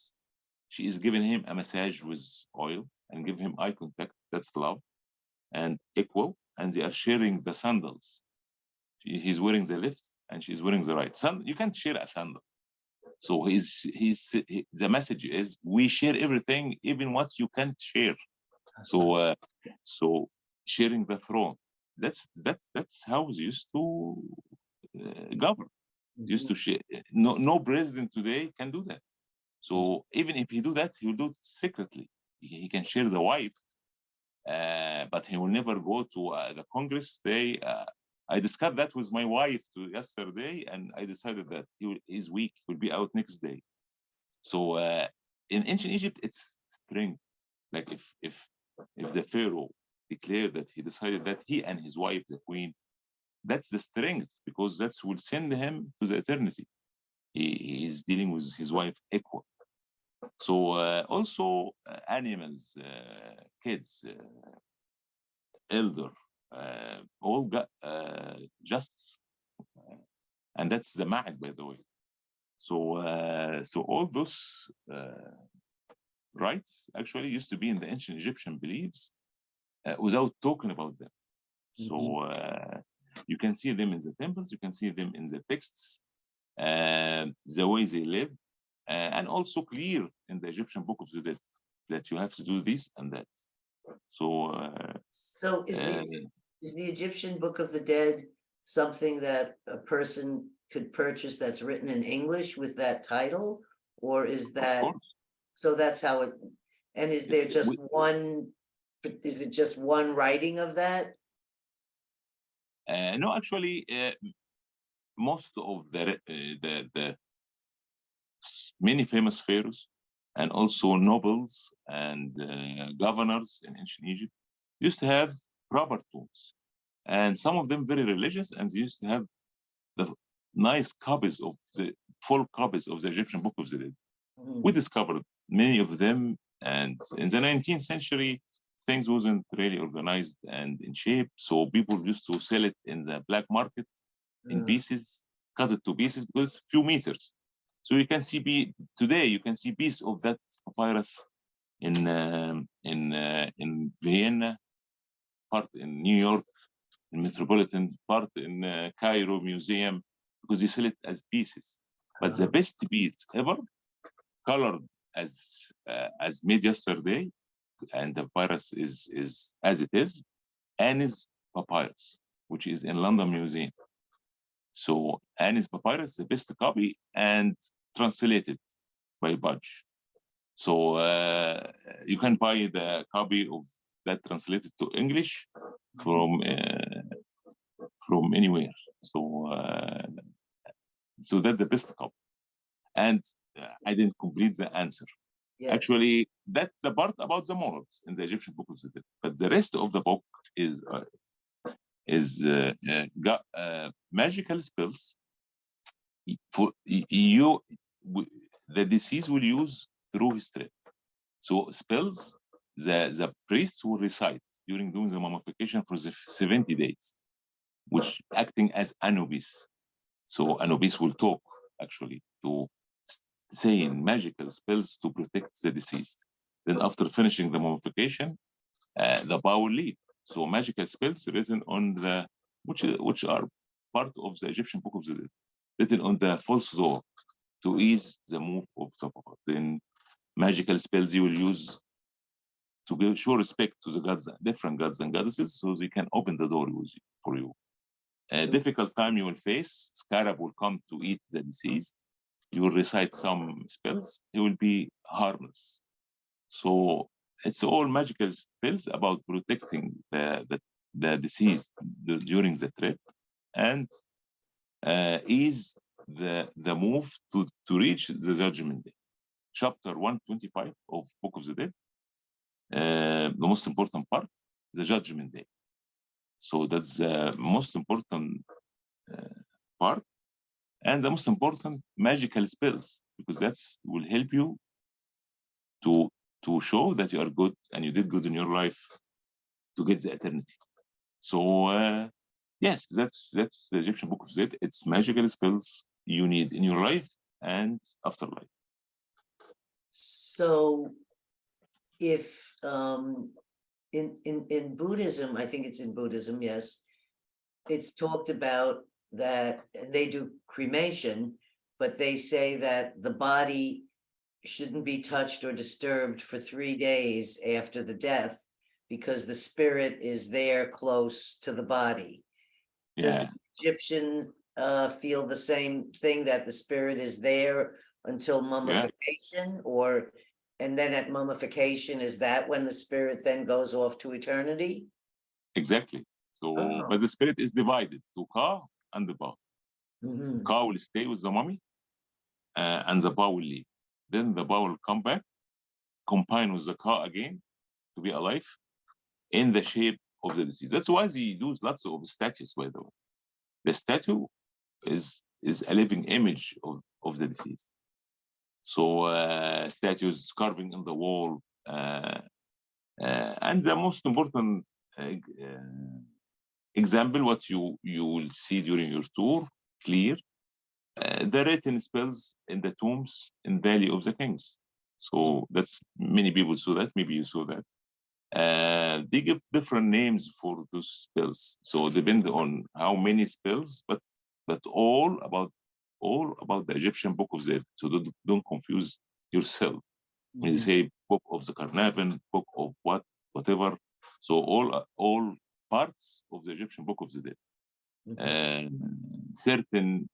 She is giving him a massage with oil and give him eye contact. That's love and equal. And they are sharing the sandals. He's wearing the left and she's wearing the right. You can't share a sandal. So the message is we share everything, even what you can't share. So so sharing the throne. That's how we used to govern. Used to share. No president today can do that. So even if he do that, he will do it secretly. He can share the wife, but he will never go to the Congress. I discussed that with my wife yesterday, and I decided that he's weak. Will be out next day. So in ancient Egypt, it's strength. Like if the pharaoh declared that he decided that he and his wife, the queen, that's the strength because that will send him to the eternity. He is dealing with his wife equal. So also animals, kids, elder, all got justice, and that's the ma'ad, by the way. So all those rights actually used to be in the ancient Egyptian beliefs without talking about them. So you can see them in the temples, you can see them in the texts, the way they live, and also clear in the Egyptian Book of the Dead that you have to do this and that. So So is the Egyptian Book of the Dead something that a person could purchase that's written in English with that title? Or is Of that, course. so that's how it, and is there just We, one, is it just one writing of that? no, actually, most of the many famous pharaohs and also nobles and governors in ancient Egypt used to have proper tombs, and some of them very religious, and they used to have the nice copies of the full copies of the Egyptian Book of the Dead. We Mhm. discovered many of them, and in the 19th century, things wasn't really organized and in shape, so people used to sell it in the black market in pieces, cut it to pieces because few meters. So you can see today you can see piece of that papyrus in Vienna, part in New York, in Metropolitan, part in Cairo Museum, because you sell it as pieces. But the best piece ever, colored as made yesterday, and the papyrus is as it is, Annie's papyrus, which is in London Museum. So Annie's papyrus, the best copy, and translated by Budge. So you can buy the copy of that translated to English from anywhere. So that's the best copy. And I didn't complete the answer. Yes. Actually, that's the part about the morals in the Egyptian Book of the Dead. But the rest of the book is got magical spells for you. The deceased will use through his trip. So spells the priests will recite during doing the mummification for the 70 days, which acting as Anubis. So Anubis will talk actually to saying magical spells to protect the deceased. Then after finishing the mummification, the bow will leave. So magical spells written on the which are part of the Egyptian Book of the Dead, written on the false door to ease the move of the puppet. Then magical spells you will use to show respect to the gods, different gods and goddesses, so they can open the door for you. A difficult time you will face, scarab will come to eat the deceased. You will recite some spells, it will be harmless. So it's all magical spells about protecting the deceased during the trip and ease the move to reach the judgment day. Chapter 125 of Book of the Dead, the most important part, the judgment day. So that's the most important part, and the most important magical spells, because that's will help you to show that you are good and you did good in your life to get the eternity. So yes, that's the Egyptian Book of the Dead. It's magical spells you need in your life and afterlife. So if in Buddhism, I think it's in Buddhism, yes, it's talked about that they do cremation, but they say that the body shouldn't be touched or disturbed for 3 days after the death because the spirit is there close to the body. Does Yeah, the Egyptian feel the same thing, that the spirit is there until yeah, mummification, or and then at mummification, is that when the spirit then goes off to eternity? exactly. So, but Oh. the spirit is divided to Ka and the Ba. Mhm. Ka will stay with the mummy, and the Ba will leave. Then the Ba will come back, combine with the Ka again to be alive in the shape of the deceased. That's why they do lots of statues, by the way. The statue is a living image of the deceased. So statues carving in the wall, and the most important example, what you will see during your tour, clear, the written spells in the tombs in Valley of the Kings. So that's many people saw that. Maybe you saw that. They give different names for those spells. So depend on how many spells, but all about the Egyptian Book of the Dead. So don't confuse yourself. When you Mhm. say Book of the Carnarvon, Book of whatever. So all parts of the Egyptian Book of the Dead. uh, certain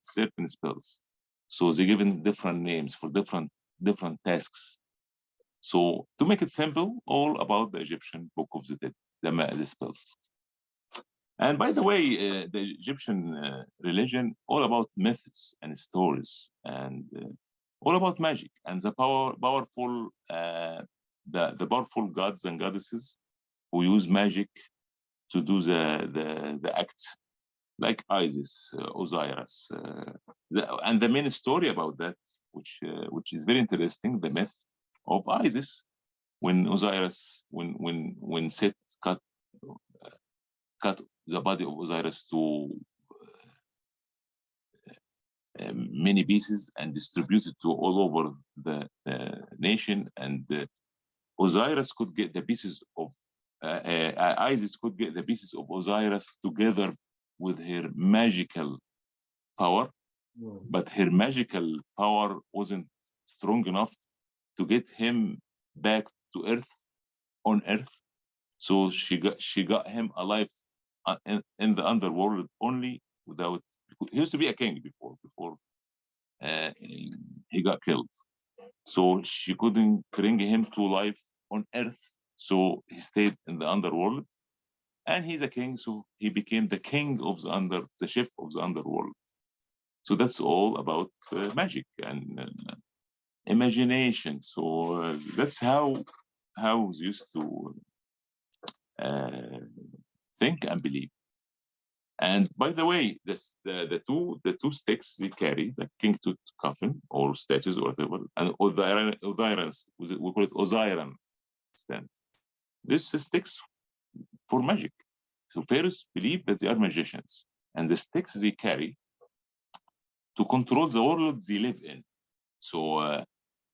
spells. So they given different names for different tasks. So to make it simple, all about the Egyptian Book of the Dead, the spells. And by the way, the Egyptian religion all about myths and stories and all about magic and the powerful the powerful gods and goddesses who use magic to do the act, like Isis, Osiris, and the main story about that, which is very interesting, the myth of Isis, when Osiris, when Set cut the body of Osiris to many pieces and distributed to all over the nation, and Osiris could get the pieces of Isis could get the pieces of Osiris together with her magical power, but her magical power wasn't strong enough to get him back to Earth, on Earth. So she got him alive in the underworld only, without. He used to be a king before he got killed. So she couldn't bring him to life on Earth. So he stayed in the underworld, and he's a king. So he became the king of the chef of the underworld. So that's all about magic and imagination. So that's how we used to uh, think and believe. And by the way, the two sticks they carry, the King Tut coffin or statues or whatever, and Osiris, we call it Osiran stand. This sticks for magic. So Pharaohs believe that they are magicians, and the sticks they carry to control the world they live in. So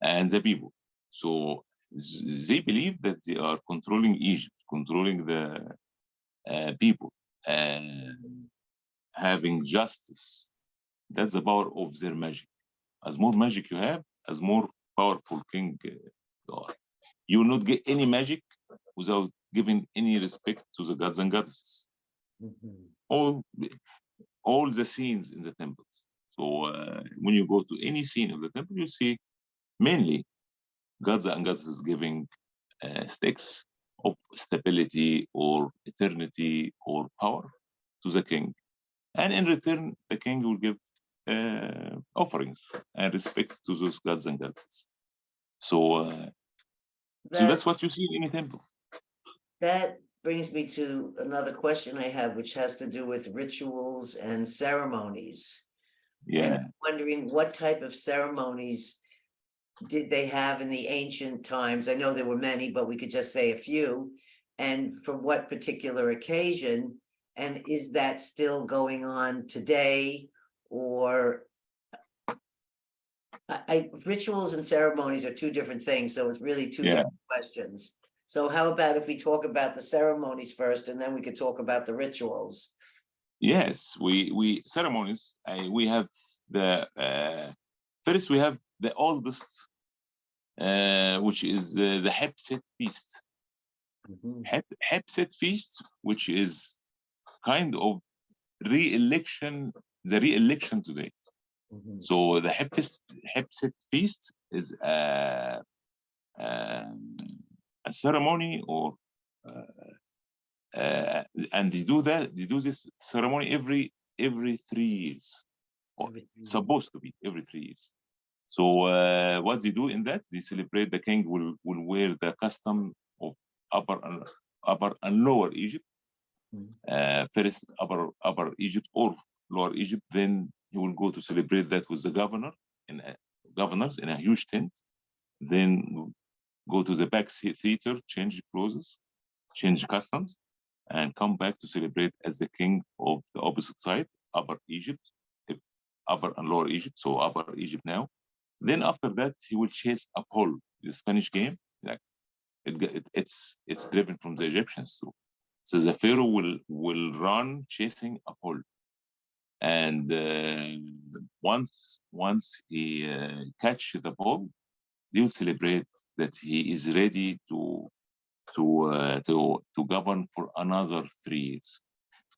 and the people. So they believe that they are controlling Egypt, controlling the people, and having justice. That's the power of their magic. As more magic you have, as more powerful king you are. You will not get any magic without giving any respect to the gods and goddesses. Mm-hmm. All the scenes in the temples. So when you go to any scene of the temple, you see mainly gods and goddesses giving sticks of stability or eternity or power to the king. And in return, the king will give offerings and respect to those gods and goddesses. So, so that's what you see in any temple. That brings me to another question I have, which has to do with rituals and ceremonies. Yeah. And I'm wondering what type of ceremonies did they have in the ancient times? I know there were many, but we could just say a few. And for what particular occasion? And is that still going on today? Or rituals and ceremonies are two different things, so it's really two different questions. So how about if we talk about the ceremonies first, and then we could talk about the rituals? Yes, we ceremonies. We have the first. We have the oldest, which is the Hepset feast. Mm-hmm. Hepset feast, which is kind of re-election, the re-election today. Mm-hmm. So the Hepset feast is a ceremony, or and they do this ceremony every 3 years, or supposed to be every 3 years. So what they do in that, they celebrate the king will wear the custom of upper and lower Egypt. First upper Egypt or lower Egypt, then he will go to celebrate that with the governors in a huge tent, then go to the back theater, change clothes, change customs, and come back to celebrate as the king of the opposite side, Upper Egypt, Upper and Lower Egypt, so Upper Egypt now. Then after that, he will chase a pole, the Spanish game. Like it's driven from the Egyptians too. So the pharaoh will run chasing a pole, and once he catch the pole, they will celebrate that he is ready to govern for another 3 years.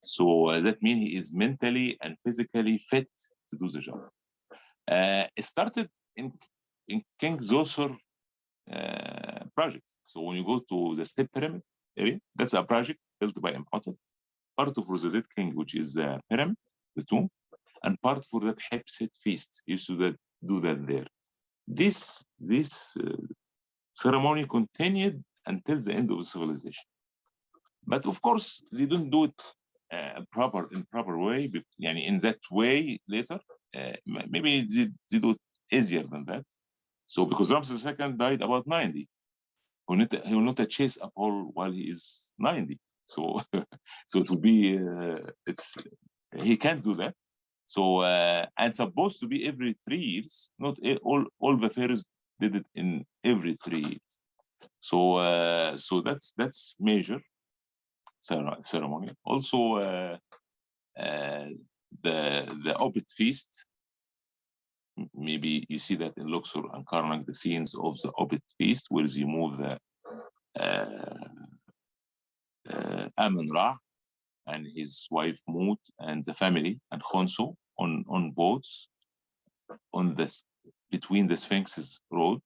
So that means he is mentally and physically fit to do the job. It started in King Zoser project. So when you go to the Step Pyramid area, that's a project built by Imhotep, part for the Dead King, which is the pyramid, the tomb, and part for that Hepset feast. You used to do that there. This ceremony continued until the end of the civilization. But of course, they don't do it in proper way. In that way later, maybe they do it easier than that. So because Ramses II died about 90, he will not chase Apollo while he is 90. So so it will be he can't do that. So and supposed to be every 3 years. Not all the pharaohs did it in every 3 years. So that's major ceremony. Also the Obit feast. Maybe you see that in Luxor and Karnak, the scenes of the Obit feast, where they move the Amun-Ra and his wife Mut and the family and Khonsu on boats on this between the Sphinx's road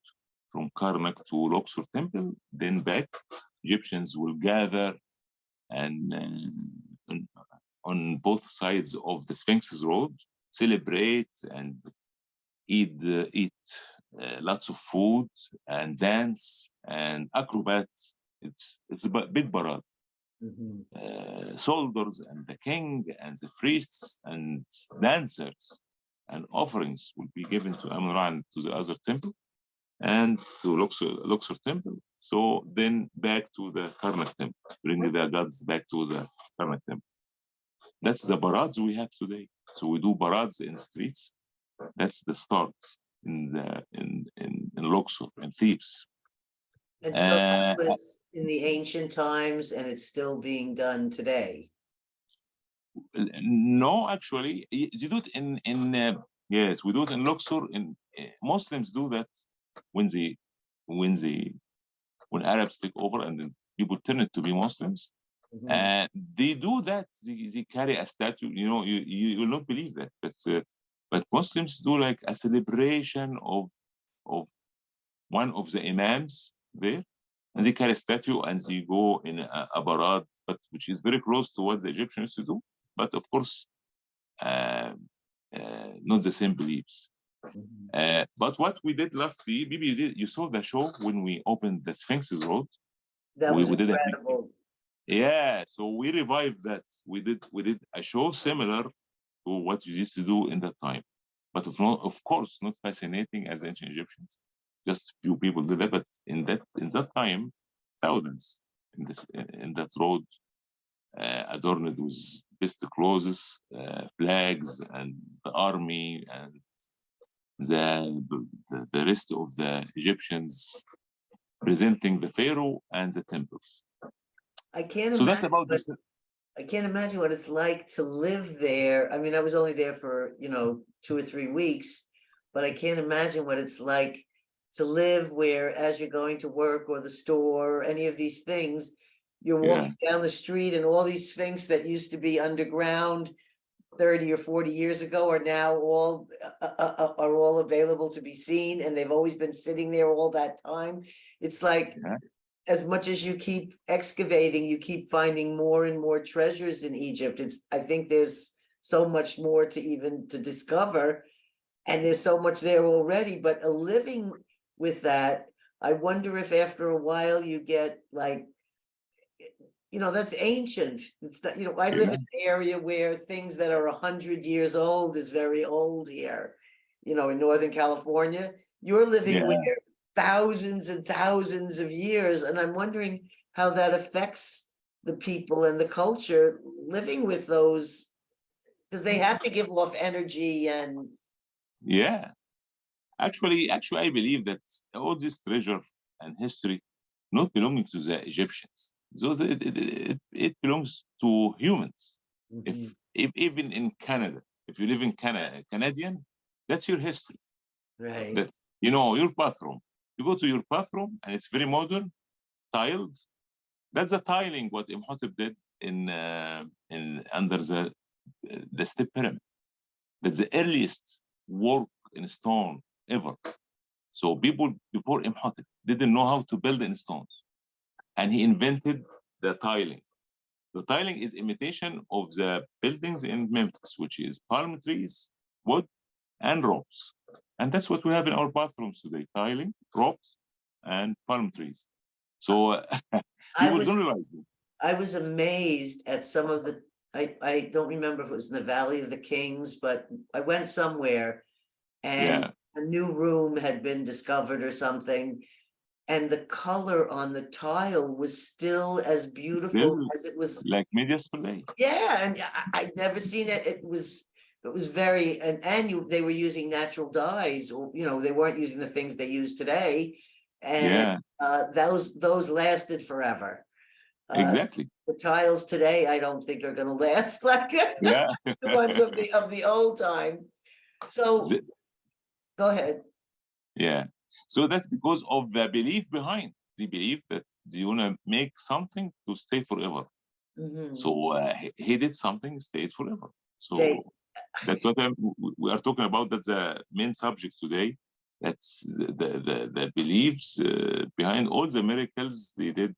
from Karnak to Luxor temple, then back. Egyptians will gather and on both sides of the Sphinx's road, celebrate and eat lots of food and dance and acrobats. It's a big parade. Soldiers and the king and the priests and dancers and offerings will be given to Amun-Ra and to the other temple and to Luxor temple. So then back to the Karnak temple, bring the gods back to the Karnak temple. That's the parades we have today. So we do parades in streets. That's the start in Luxor, in Thebes. And so that was in the ancient times, and it's still being done today. No, actually, you do it in yes, we do it in Luxor. Muslims do that when Arabs take over and then people turn it to be Muslims. They do that. They carry a statue. You will not believe that, but Muslims do like a celebration of one of the imams there, and they carry a statue and they go in a parade, but which is very close to what the Egyptians used to do. But of course, not the same beliefs. But what we did last year, maybe you saw the show when we opened the Sphinx's Road. That was incredible. Yeah, so we revived that. We did a show similar to what you used to do in that time, but of course not fascinating as ancient Egyptians. Just few people did that, but in that time, thousands in that road, adorned with best clothes, flags, and the army and the rest of the Egyptians presenting the pharaoh and the temples. I can't So imagine. that's about this. I can't imagine what it's like to live there. I mean, I was only there for 2 or 3 weeks, but I can't imagine what it's like to live where, as you're going to work or the store or any of these things, you're walking down the street and all these sphinx that used to be underground 30 or 40 years ago are now all available to be seen, and they've always been sitting there all that time. It's like as much as you keep excavating, you keep finding more and more treasures in Egypt. I think there's so much more to discover, and there's so much there already, but living with that, I wonder if after a while you get like, that's ancient. It's not, I live in an area where things that are 100 years old is very old here, in Northern California. You're living where thousands and thousands of years, and I'm wondering how that affects the people and the culture living with those, because they have to give off energy and actually I believe that all this treasure and history not belonging to the Egyptians, so it belongs to humans. If even in Canada, if you live in Canadian, that's your history, right? That your bathroom, you go to your bathroom and it's very modern, tiled. That's the tiling what Imhotep did in under the step pyramid. That's the earliest work in stone ever. So people before Imhotep didn't know how to build in stones, and he invented the tiling. The tiling is imitation of the buildings in Memphis, which is palm trees, wood, and ropes. And that's what we have in our bathrooms today: tiling, ropes, and palm trees. So people don't realize it. I was amazed at some of the, I don't remember if it was in the Valley of the Kings, but I went somewhere and a new room had been discovered or something. And the color on the tile was still as beautiful as it was. Like media today. Yeah, and I'd never seen it. It was very, and they were using natural dyes, or they weren't using the things they use today. And those lasted forever. Exactly. The tiles today, I don't think are going to last like the ones of the old time. So go ahead. Yeah. So that's because of the belief behind. The belief that you want to make something to stay forever. Mm-hmm. So he did something, stayed forever. So that's what we are talking about. That's the main subject today. That's the beliefs behind all the miracles they did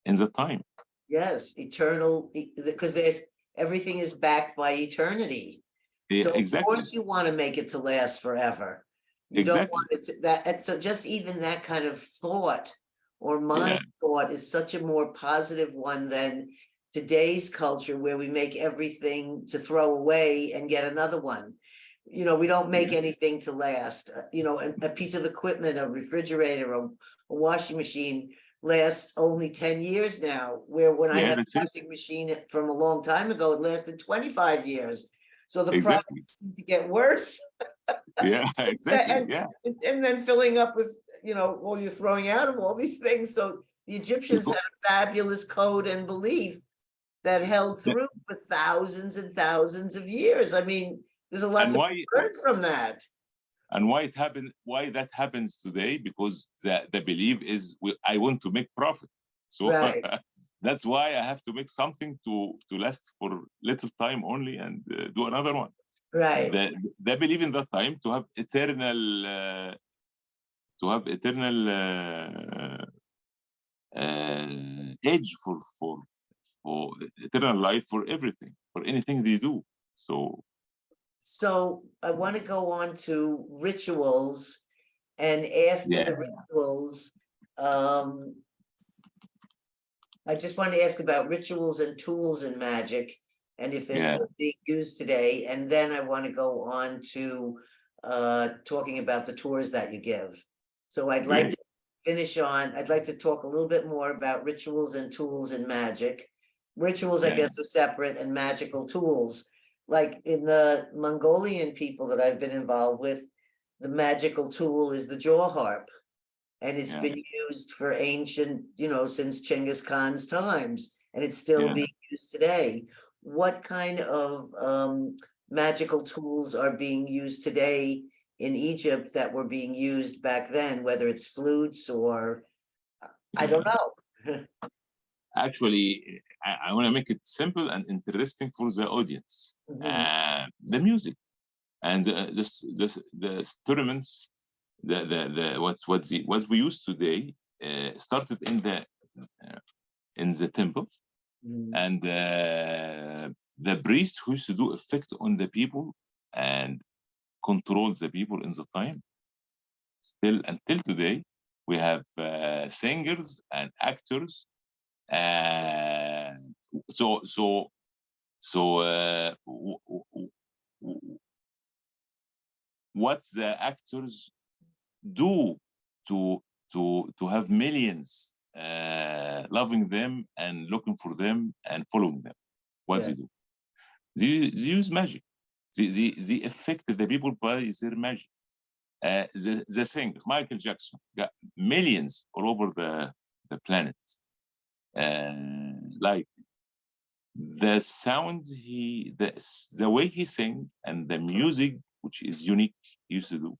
in the time. Yes, eternal, because everything is backed by eternity. Yeah, so exactly. Of course you want to make it to last forever. You don't want it to, and so just even that kind of thought or mind thought is such a more positive one than today's culture, where we make everything to throw away and get another one. We don't make anything to last. A piece of equipment, a refrigerator, a washing machine lasts only 10 years now, where when I had a washing machine from a long time ago, it lasted 25 years. So the products seem to get worse. Yeah, exactly. And then filling up with, well, you're throwing out of all these things. So the Egyptians had a fabulous code and belief that held through for thousands and thousands of years. I mean, there's a lot to learn from that. And why that happens today? Because the belief is, I want to make profit. So that's why I have to make something to last for little time only and do another one. Right. They believe in that time to have eternal age for eternal life, for everything, for anything they do. So I want to go on to rituals, and after the rituals, I just wanted to ask about rituals and tools in magic, and if they're still being used today. And then I want to go on to talking about the tours that you give. So I'd like to I'd like to talk a little bit more about rituals and tools in magic. Rituals, I guess, are separate, and magical tools. Like in the Mongolian people that I've been involved with, the magical tool is the jaw harp. And it's been used for ancient, since Genghis Khan's times, and it's still being used today. What kind of magical tools are being used today in Egypt that were being used back then, whether it's flutes or, I don't know. Actually, I want to make it simple and interesting for the audience. The music and the instruments, what we use today started in the temples, and the priests who used to do effect on the people and control the people in the time. Still until today, we have singers and actors. What the actors do to have millions loving them and looking for them and following them? What they do? They use magic. They affect the people by their magic. The singer Michael Jackson got millions all over the planet. Like the sound the way he sing and the music, which is unique, he used to do.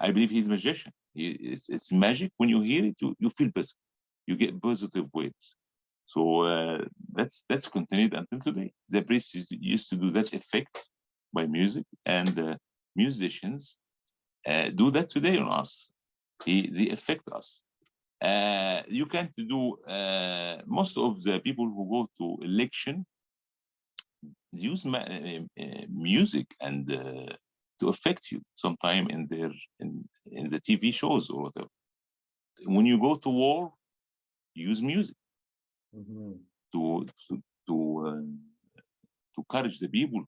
I believe he's a magician. It's magic. When you hear it, you feel better. You get positive waves. So that's continued until today. The priests used to do that effect by music, and musicians do that today on us. They affect us. You can't do most of the people who go to election use music and to affect you sometime in their in the TV shows or whatever. When you go to war, use music Mhm. to to to, uh, to encourage the people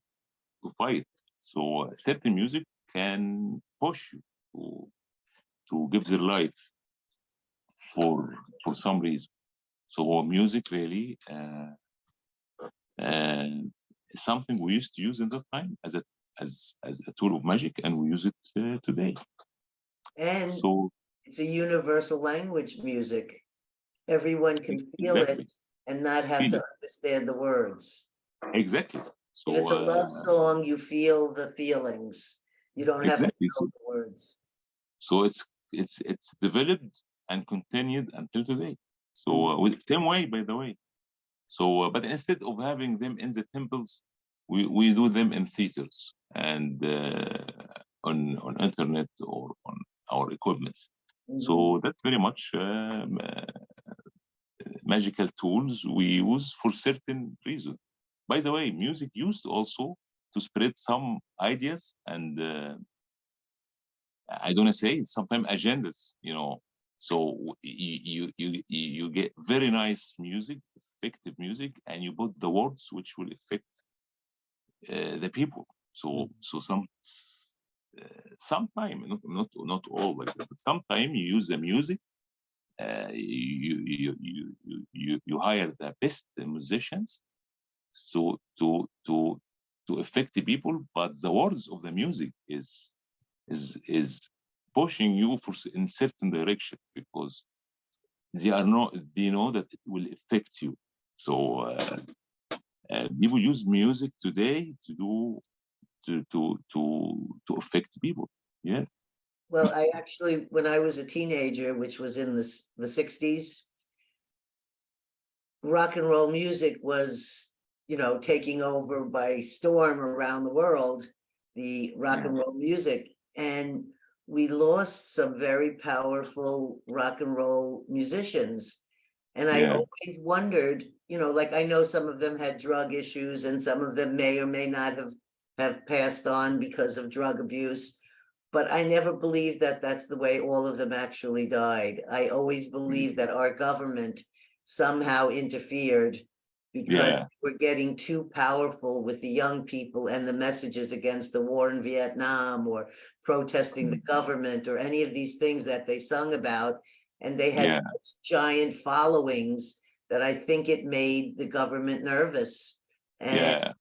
to fight. So certain music can push you to give their life for some reason. So music really uh, is something we used to use in that time as a tool of magic, and we use it today. And So it's a universal language, music. Everyone can feel it exactly, and not have feel to it understand the words. exactly. If it's So a love song, you feel the feelings. You don't have to exactly. know the words. So it's developed and continued until today. So Mhm. with same way, by the way. So, but instead of having them in the temples, we do them in theaters and on internet or on our equipments. Mhm. So that's very much magical tools we use for certain reason. By the way, music used also to spread some ideas and I don't say sometimes agendas, you know. So you get very nice music, effective music, and you put the words which will affect the people. So sometime not all like that, but sometime you use the music. You hire the best musicians so to affect the people, but the words of the music is pushing you for in certain direction because they know that it will affect you. So people use music today to do to affect people. Yes. Well, I actually, when I was a teenager, which was in the 60s, rock and roll music was, taking over by storm around the world, the rock Yeah. and roll music. And we lost some very powerful rock and roll musicians. And I Yeah. always wondered, like I know some of them had drug issues and some of them may or may not have passed on because of drug abuse. But I never believed that that's the way all of them actually died. I always believed that our government somehow interfered because Yeah. we're getting too powerful with the young people and the messages against the war in Vietnam or protesting the government or any of these things that they sung about. And they had Yeah. such giant followings that I think it made the government nervous. And Yeah.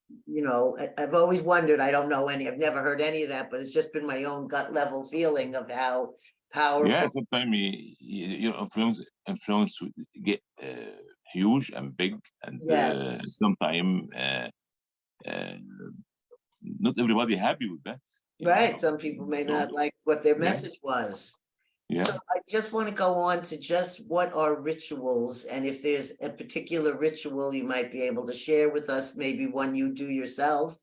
I've always wondered, I don't know I've never heard any of that, but it's just been my own gut level feeling of how Yeah. powerful. Sometimes your influence will get huge and big, and Yes, sometimes uh, not everybody happy with that. You right. know. Some people may So not like what their yeah. message was. So Yeah. I just want to go on to just what are rituals, and if there's a particular ritual you might be able to share with us, maybe one you do yourself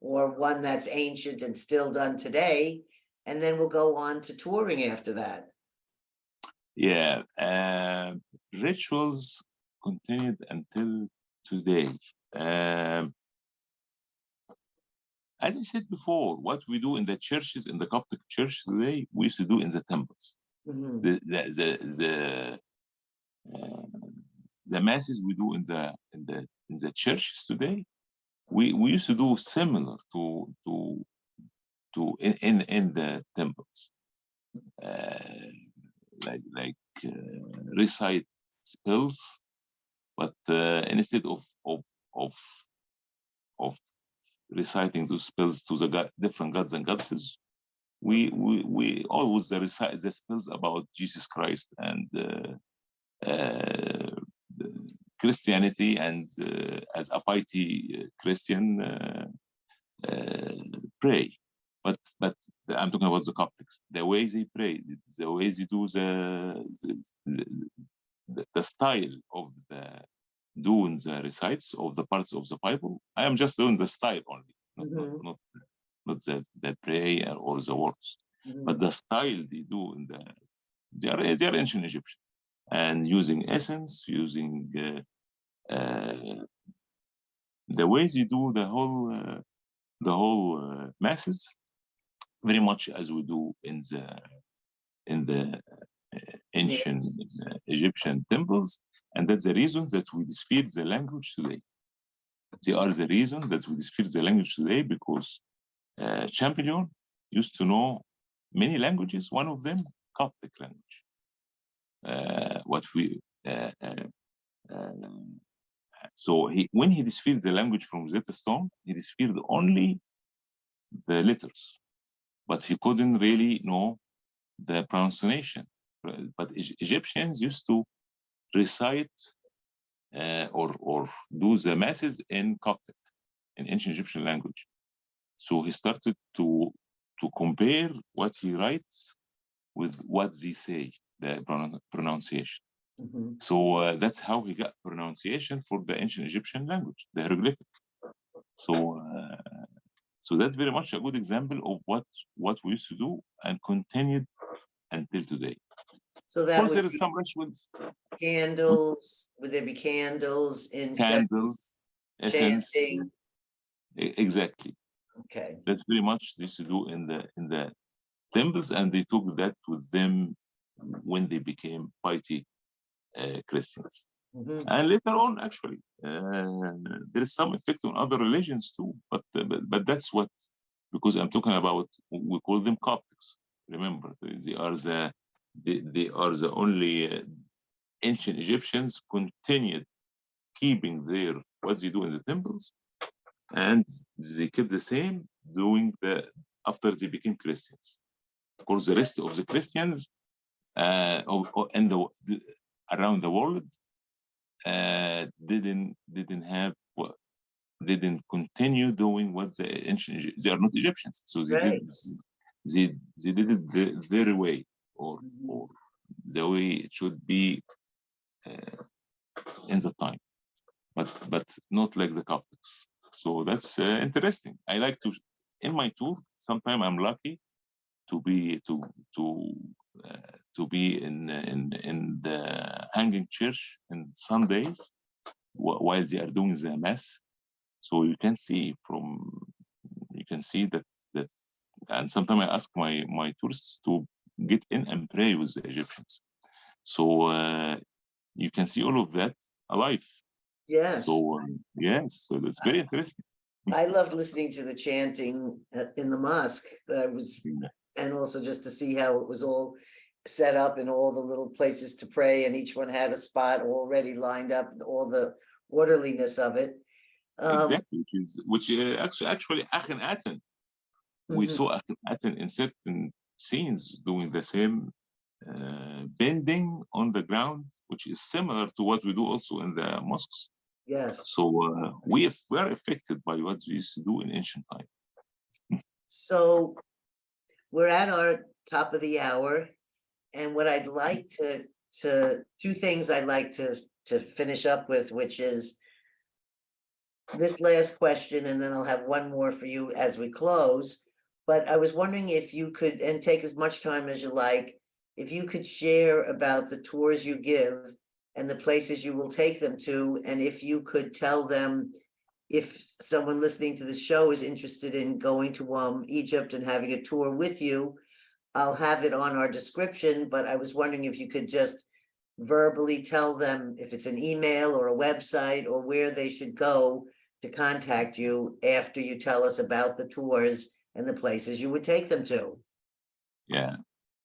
or one that's ancient and still done today, and then we'll go on to touring after that. Yeah. Rituals continued until today. Um, as I said before, what we do in the churches, in the Coptic church today, we used to do in the temples. Mhm. The uh, the masses we do in the churches today, we used to do similar to in the temples, uh, like recite spells, but instead of of reciting those spells to the different gods and goddesses, we always recite the spells about Jesus Christ and uh, Christianity, and as a piety Christian uh, pray. But I'm talking about the Coptics. The way they pray, the way they do the style of doing the recites of the parts of the Bible. I am just doing the style only, not the prayer or the words, but the style they do in they are ancient Egyptian, and using essence, using the ways you do the whole masses, very much as we do in the ancient Egyptian temples, and that's the reason that we dispute the language today. They are the reason that we dispute the language today, because Champollion used to know many languages. One of them, Coptic language. So when he deciphered the language from Rosetta Stone, he deciphered only the letters, but he couldn't really know the pronunciation. But Egyptians used to recite or do the masses in Coptic, in ancient Egyptian language. So he started to compare what he writes with what they say, the pronunciation. So that's how he got pronunciation for the ancient Egyptian language, the hieroglyphic. So that's very much a good example of what we used to do and continued until today. So that of course, would there is be some rituals. candles. Would there be candles, incense, Candles, essence. chanting? Exactly. Okay. That's very much they used to do in the temples, and they took that with them when they became piety Christians. And later on, actually, there is some effect on other religions too. But that's what, because I'm talking about, we call them Coptics. Remember, they are the only ancient Egyptians continued keeping their what they do in the temples, and they kept the same doing after they became Christians. Of course, the rest of the Christians around the world didn't continue doing what the ancient. They are not Egyptians, so they did it their way, or the way it should be in the time, but not like the Coptics. So that's interesting. I like to, in my tour, sometimes I'm lucky to be in the hanging church in Sundays while they are doing the mass. So you can see that, and sometimes I ask my tourists to get in and pray with the Egyptians. So you can see all of that alive. Yes. So yes, so that's very interesting. I loved listening to the chanting in the mosque. And also just to see how it was all set up in all the little places to pray, and each one had a spot already lined up, all the orderliness of it. Exactly, which actually Akhenaten. We saw Akhenaten in certain scenes doing the same bending on the ground, which is similar to what we do also in the mosques. Yes. So we are affected by what we used to do in ancient time. So we're at our top of the hour, and what I'd like to two things I'd like to finish up with, which is this last question, and then I'll have one more for you as we close. But I was wondering if you could, and take as much time as you like, if you could share about the tours you give and the places you will take them to, and if you could tell them, if someone listening to the show is interested in going to Egypt and having a tour with you, I'll have it on our description, but I was wondering if you could just verbally tell them if it's an email or a website or where they should go to contact you after you tell us about the tours and the places you would take them to. Yeah,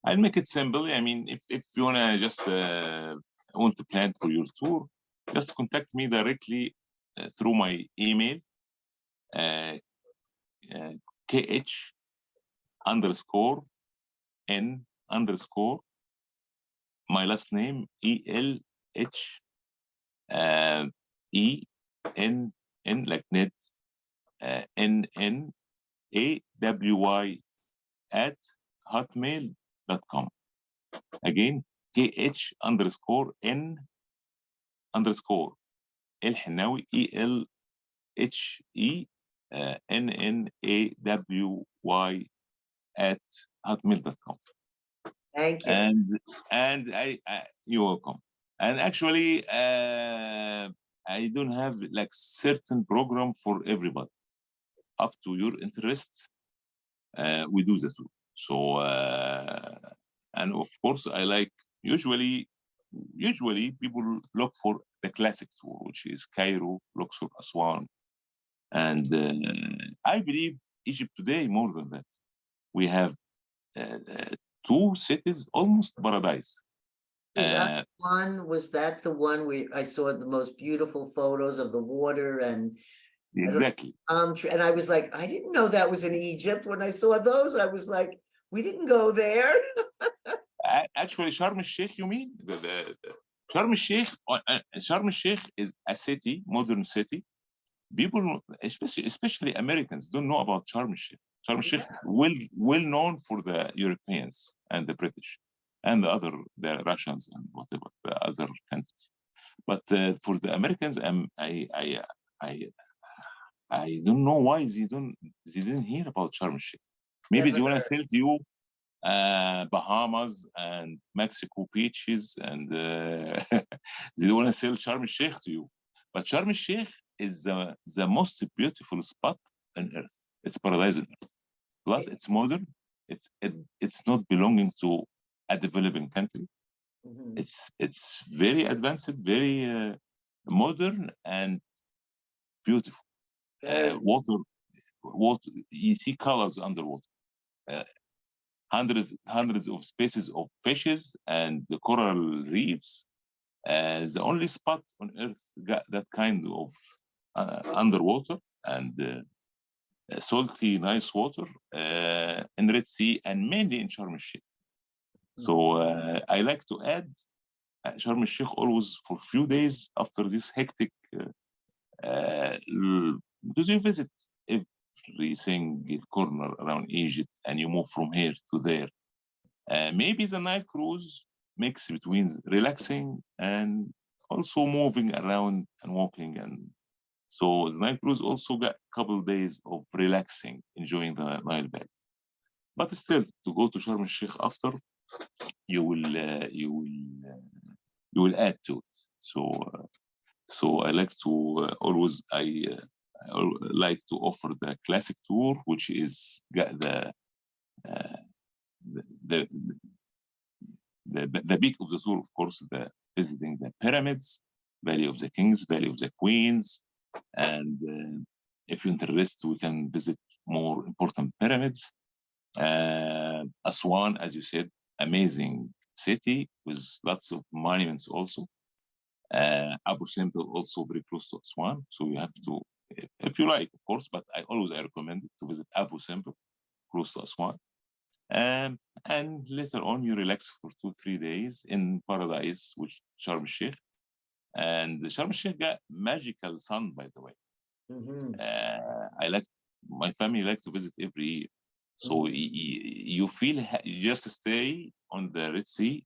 I'll make it simple. I mean, if you wanna just want to plan for your tour, just contact me directly through my email, KH_N_ my last name ELHENN, like Ned, NNAWY @hotmail.com. Again, KH_N_ Elhenawi, ELHENNAWY @hotmail.com. Thank you. And you're welcome. And actually, I don't have like certain program for everybody. Up to your interest, we do that too. So, and of course, I like usually people look for the classic tour, which is Cairo, Luxor, Aswan, and I believe Egypt today more than that. We have two cities, almost paradise. Is Aswan, was that the one where I saw the most beautiful photos of the water and Exactly. and I was like, I didn't know that was in Egypt. When I saw those, I was like, we didn't go there. Actually, Sharm el-Sheikh, you mean? Sharm el-Sheikh, Sharm el-Sheikh is a city, modern city. People, especially Americans, don't know about Sharm el-Sheikh. Sharm el-Sheikh, well known for the Europeans and the British and the Russians and whatever the other countries. But for the Americans, I don't know why they didn't hear about Sharm el-Sheikh. Maybe they want to sell to you Bahamas and Mexico beaches, and they don't want to sell Sharm el-Sheikh to you. But Sharm el-Sheikh is the most beautiful spot on earth. It's paradise on earth. Plus, it's modern. It's not belonging to a developing country. Mhm. It's very advanced, very modern, and beautiful. Water. You see colors underwater. Hundreds of species of fishes and the coral reefs. The only spot on earth got that kind of underwater and salty, nice water in Red Sea and mainly in Sharm el-Sheikh. So I like to add Sharm el-Sheikh always for a few days after this hectic, because you visit every single corner around Egypt and you move from here to there. Maybe the Nile cruise mix between relaxing and also moving around and walking. And so the Nile cruise also got a couple of days of relaxing, enjoying the Nile Valley. But still, to go to Sharm el-Sheikh after, you will add to it. So I like to always like to offer the classic tour, which is got the peak of the tour, of course, the visiting the pyramids, Valley of the Kings, Valley of the Queens, and if you're interested, we can visit more important pyramids. Aswan, as you said, amazing city with lots of monuments also. Abu Simbel also very close to Aswan, so you have to, if you like, of course, but I recommend it to visit Abu Simbel, close to Aswan. And later on, you relax for 2-3 days in paradise, which Sharm el-Sheikh. And the Sharm el-Sheikh got magical sun, by the way. My family like to visit every year. So you feel, you just stay on the Red Sea,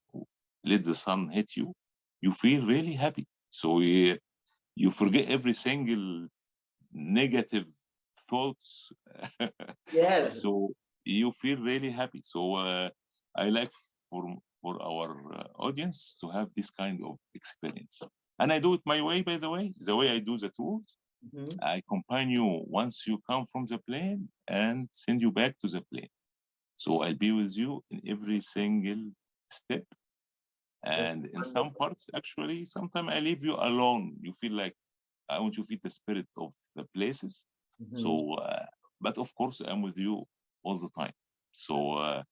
let the sun hit you, you feel really happy. So you forget every single negative thoughts. Yes. So you feel really happy. So I like for our audience to have this kind of experience. And I do it my way, by the way, the way I do the tours. I accompany you once you come from the plane and send you back to the plane. So I'll be with you in every single step. And in some parts, actually, sometimes I leave you alone. You feel like I want you to feel the spirit of the places. So, but of course, I'm with you all the time. So, I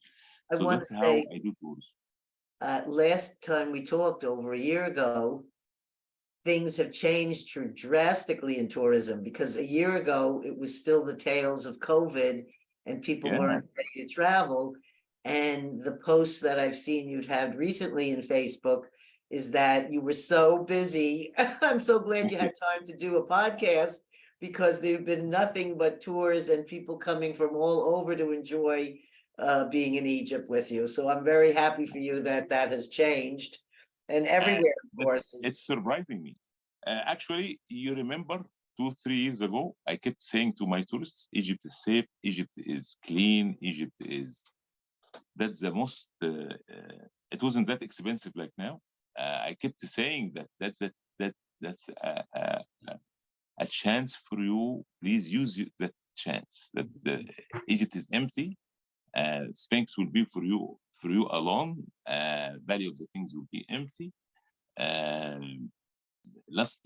so want to that's how say, I do tours. last time we talked over a year ago, things have changed drastically in tourism, because a year ago it was still the tales of COVID and people weren't ready to travel. And the posts that I've seen you'd had recently in Facebook is that you were so busy. I'm so glad you had time to do a podcast, because there've been nothing but tours and people coming from all over to enjoy being in Egypt with you. So I'm very happy for you that that has changed. And everywhere, of course. It's surprising me. Actually, you remember 2, 3 years ago, I kept saying to my tourists, Egypt is safe, Egypt is clean, Egypt is, that's the most, it wasn't that expensive like now. I kept saying that's a chance for you. Please use that chance. That Egypt is empty. Sphinx will be for you alone. Value of the things will be empty. Um, last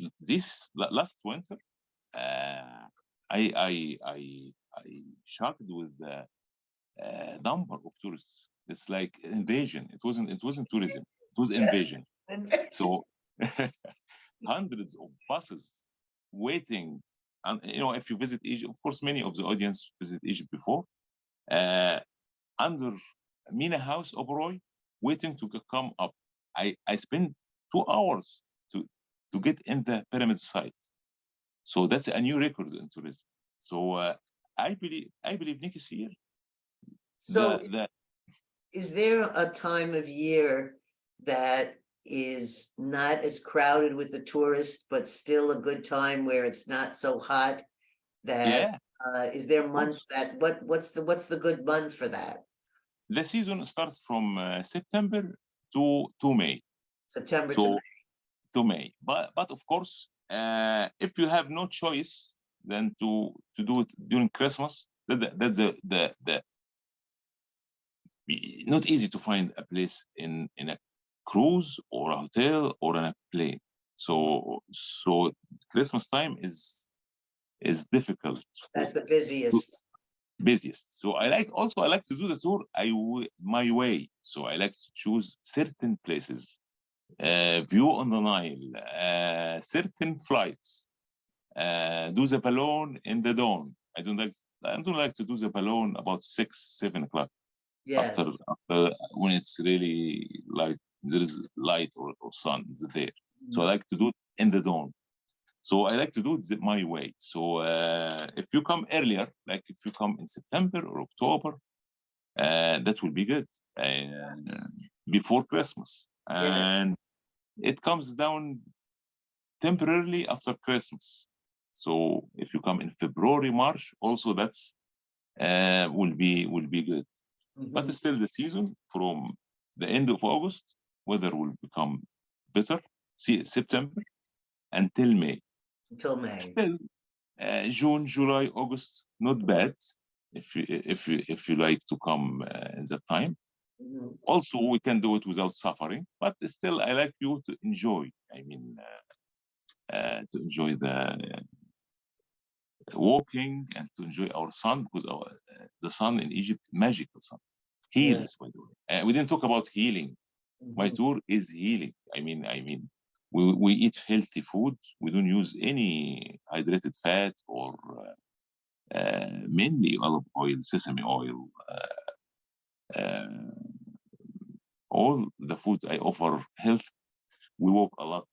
winter, uh, I shocked with the number of tourists. It's like invasion. It wasn't tourism. It was Yes. invasion. So hundreds of buses waiting. And if you visit Egypt, of course, many of the audience visit Egypt before. Uh, Under Mina House, Oberoi, waiting to come up. I spent 2 hours to get in the pyramid site. So that's a new record in tourism. So I believe next year So the is there a time of year that is not as crowded with the tourists, but still a good time where it's not so hot? That yeah, is there of months course. that what's the good month for that? The season starts from September to May. September to May. So to May. But of course, if you have no choice than to do it during Christmas, that's the not easy to find a place in a cruise or a hotel or in a plane. So Christmas time is difficult, That's the busiest. busiest. So I like to do the tour my way. So I like to choose certain places, view on the Nile, certain flights, do the balloon in the dawn. I don't like to do the balloon about 6, 7 o'clock Yeah. after when it's really like there is light or sun is there. So I like to do it in the dawn. So I like to do it my way. So if you come earlier, like if you come in September or October, that will be good, Yes. before Christmas. Yes. And it comes down temporarily after Christmas. So if you come in February, March, also that's will be good. But Mhm. still, the season from the end of August, weather will become better. See, September until May. Until May. Still, June, July, August, not bad if you like to come in that time. Mhm. Also, we can do it without suffering, but still, I like you to enjoy. I mean, to enjoy the walking and to enjoy our sun because the sun in Egypt, magical sun, Yeah. heals. By the way, we didn't talk about healing. My Mhm. tour is healing. I mean, we eat healthy food. We don't use any hydrated fat or mainly olive oil, sesame oil. Uh, all the food I offer health. We walk a lot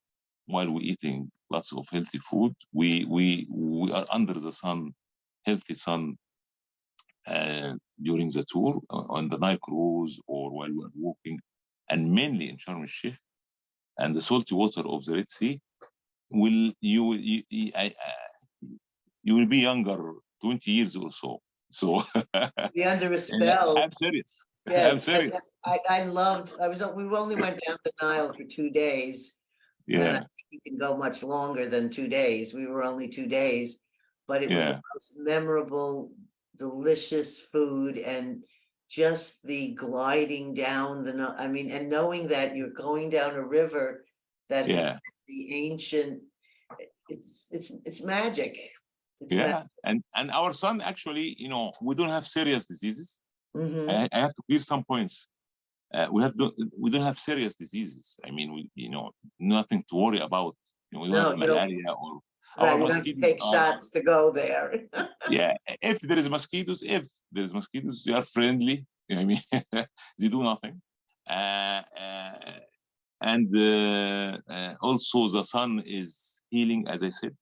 while we're eating lots of healthy food. We are under the sun, healthy sun, during the tour on the Nile cruise or while we're walking, and mainly in Sharm Elshiekh and the salty water of the Red Sea. Will you will be younger 20 years or so. So Be under a spell. I'm serious. I'm Yes, serious. I loved, we only went down the Nile for 2 days. And then I Yeah, think you can go much longer than 2 days. We were only 2 days, but it was the yeah, most memorable, delicious food and just the gliding down I mean, and knowing that you're going down a river that has yeah, the ancient, it's magic. It's magic. yeah. And our son actually, we don't have serious diseases. Hmm. I have to clear some points. We don't have serious diseases. I mean, nothing to worry about. We don't No, have you don't, malaria or our right, you don't have to mosquitoes take are. shots to go there. Yeah, if there is mosquitoes, they are friendly. I mean, they do nothing. Uh, uh, and also the sun is healing, as I said.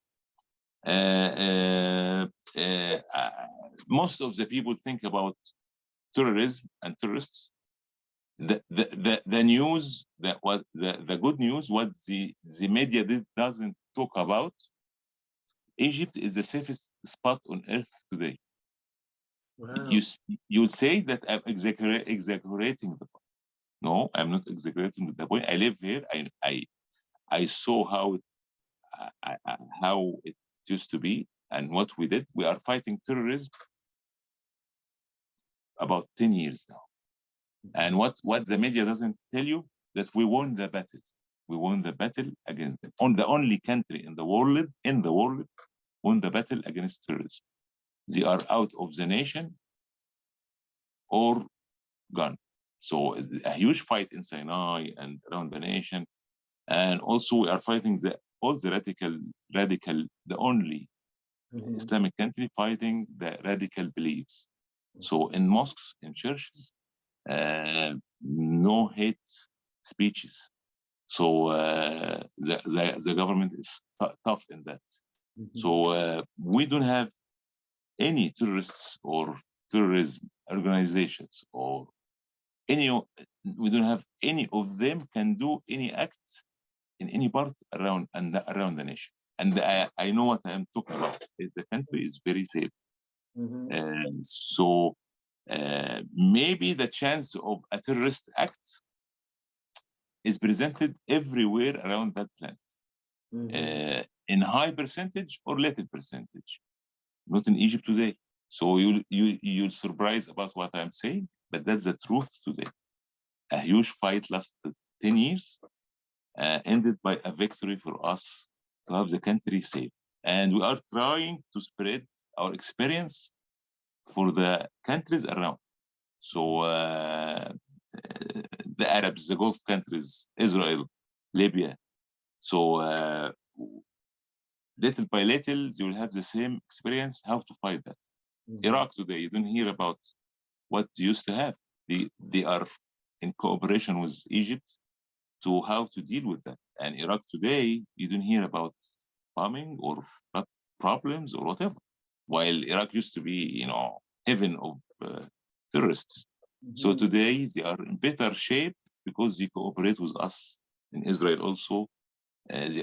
Uh, uh, uh, Most of the people think about terrorism and terrorists. The news, the good news, what the media doesn't talk about, Egypt is the safest spot on earth today. Wow. You'll say that I'm exaggerating the point. No, I'm not exaggerating the point. I live here. I saw how it used to be and what we did. We are fighting terrorism about 10 years now. And what the media doesn't tell you, that we won the battle. We won the battle against them. On the only country in the world won the battle against terrorism. They are out of the nation or gone. So a huge fight in Sinai and around the nation. And also we are fighting all the radical, the only Islamic country fighting the radical beliefs. So in mosques, in churches, no hate speeches. So the government is tough in that. So we don't have any terrorists or terrorism organizations or we don't have any of them can do any act in any part around the nation. And I know what I'm talking about. The country is very safe. And so maybe the chance of a terrorist act is presented everywhere around that planet, in high percentage or little percentage, not in Egypt today. So you'll surprise about what I'm saying, but that's the truth today. A huge fight lasted 10 years, ended by a victory for us to have the country safe. And we are trying to spread our experience for the countries around. So the Arabs, the Gulf countries, Israel, Libya. So little by little, you will have the same experience how to fight that. Iraq today, you don't hear about what they used to have. They are in cooperation with Egypt to how to deal with that. And Iraq today, you don't hear about bombing or problems or whatever. While Iraq used to be, heaven of terrorists. So today they are in better shape because they cooperate with us. In Israel also, they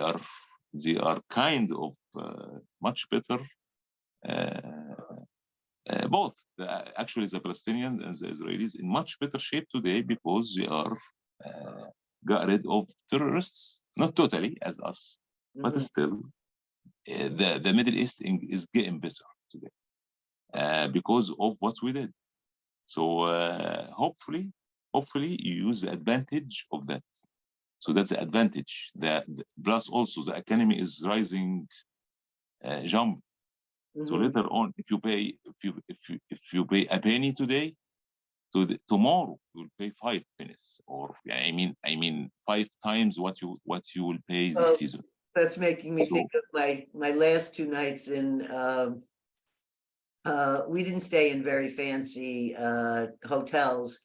are kind of much better. Both actually the Palestinians and the Israelis in much better shape today because they are got rid of terrorists, not totally as us, but still the Middle East is getting better today because of what we did. So hopefully you use the advantage of that. So that's the advantage. Plus also the economy is rising, jump. So later on, if you pay a penny today, tomorrow you will pay 5 pennies, or I mean 5 times what you will pay this season. That's making me think of my last 2 nights in. We didn't stay in very fancy hotels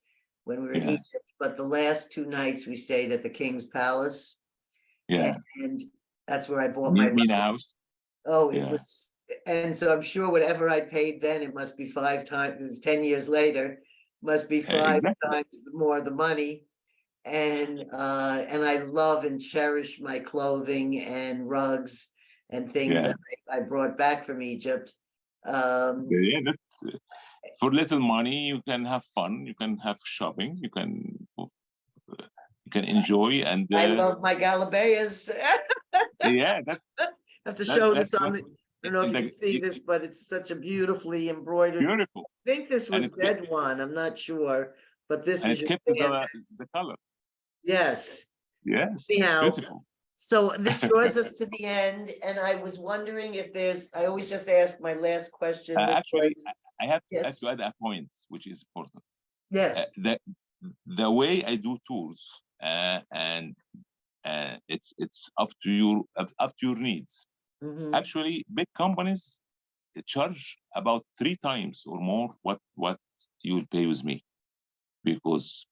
when we were in Egypt, but the last 2 nights we stayed at the King's Palace. Yeah, and that's where I bought my house. Oh, it was, and so I'm sure whatever I paid then, it must be 5 times. 10 years later, must be 5 times more the money. And I love and cherish my clothing and rugs and things that I brought back from Egypt. For little money, you can have fun. You can have shopping. You can enjoy. And I love my galabeas. I have to show this on the. I don't know if you can see this, but it's such a beautifully embroidered. Beautiful. I think this was Bedouin. I'm not sure, but this is kept the color. Yes. Yes. Anyhow, beautiful. So this draws us to the end, and I was wondering if I always just ask my last question. Actually, I have to add a point, which is important. Yes. The way I do tours, and it's up to your needs. Actually, big companies charge about 3 times or more what you will pay with me, because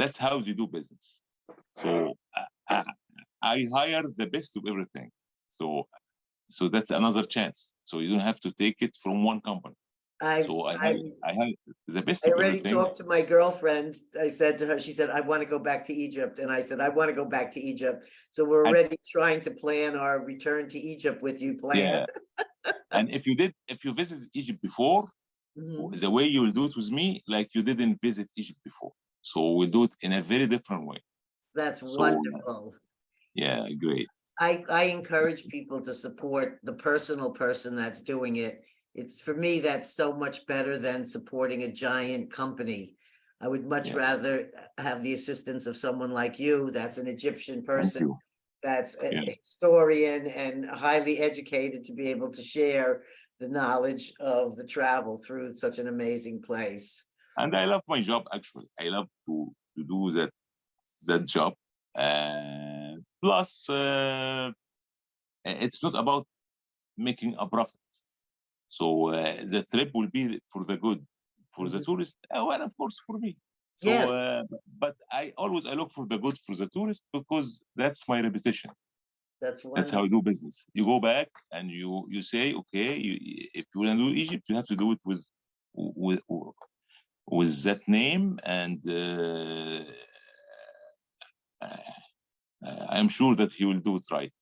that's how they do business. So I hire the best of everything. So that's another chance. So you don't have to take it from one company. I, So I, I had the best I of already everything. talked to my girlfriend. I said to her, she said, I want to go back to Egypt. And I said, I want to go back to Egypt. So we're And already trying to plan our return to Egypt with you plan. yeah, and if you visited Egypt before, Mhm. the way you will do it with me, like you didn't visit Egypt before. So we'll do it in a very different way. That's So wonderful. yeah, great. I encourage people to support the personal person that's doing it. It's for me, that's so much better than supporting a giant company. I would much Yeah, rather have the assistance of someone like you, that's an Egyptian thank person, you. that's Yeah, a historian and highly educated to be able to share the knowledge of the travel through such an amazing place. and I love my job actually. I love to do that job. Plus, it's not about making a profit. So the trip will be for the good, for the Mhm. tourist, and of course for me. So, Yes, but I look for the good for the tourist because that's my reputation. that's That's how I wonderful. do business. You go back and you say, okay, if you want to do Egypt, you have to do it with with that name, and I'm sure that he will do it right.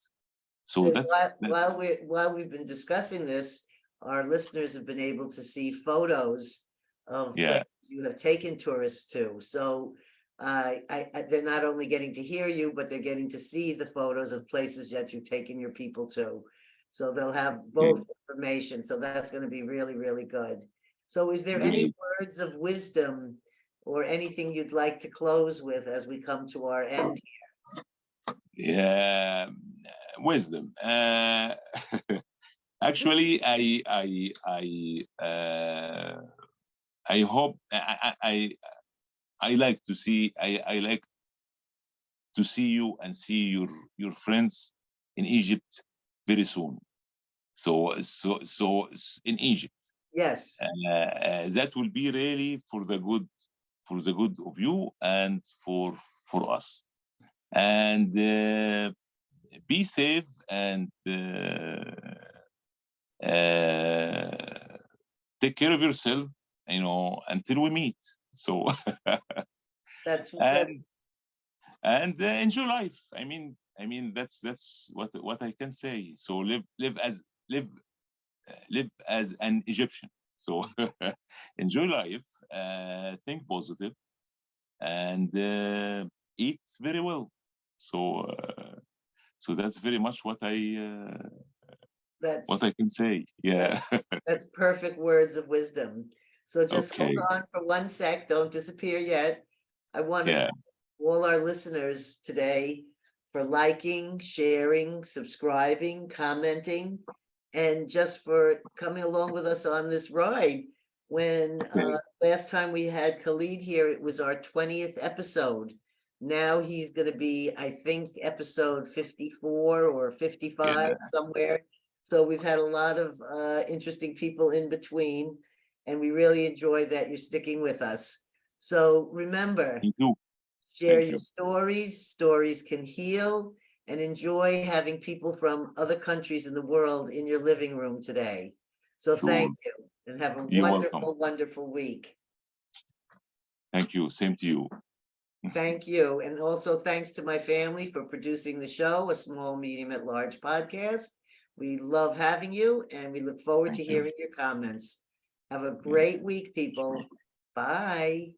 So So that's that. while we've been discussing this, our listeners have been able to see photos of Yeah, places you have taken tourists to. So they're not only getting to hear you, but they're getting to see the photos of places that you've taken your people to. So they'll have okay, both information. So that's going to be really, really good. So is there any great. words of wisdom or anything you'd like to close with as we come to our end? Yeah, wisdom. Actually, I hope I like to see I like to see you and see your friends in Egypt very soon. In Egypt, Yes, that will be really for the good of you and for us. And be safe and uh, take care of yourself, until we meet. So that's and enjoy life. I mean that's what I can say. So live live as an Egyptian. So enjoy life, think positive, and eat very well. So so that's very much what that's I can say. Yeah. That's that's perfect words of wisdom. So just hold Okay. on for 1 sec, don't disappear yet. I want to Yeah. thank all our listeners today for liking, sharing, subscribing, commenting, and just for coming along with us on this ride. When Okay. last time we had Khalid here, it was our 20th episode. Now he's going to be, I think, episode 54 or 55 Yeah. somewhere. So we've had a lot of interesting people in between, and we really enjoy that you're sticking with us. So remember, Me too. share Thank your you. stories. Stories can heal, and enjoy having people from other countries in the world in your living room today. So thank Sure. you, and have a You're welcome. wonderful, wonderful week. Thank you. Same to you. Thank you. And also thanks to my family for producing the show, A Small Medium at Large podcast. We love having you and we look forward Thank to you. hearing your comments. Have a Yeah. great week, people. Bye.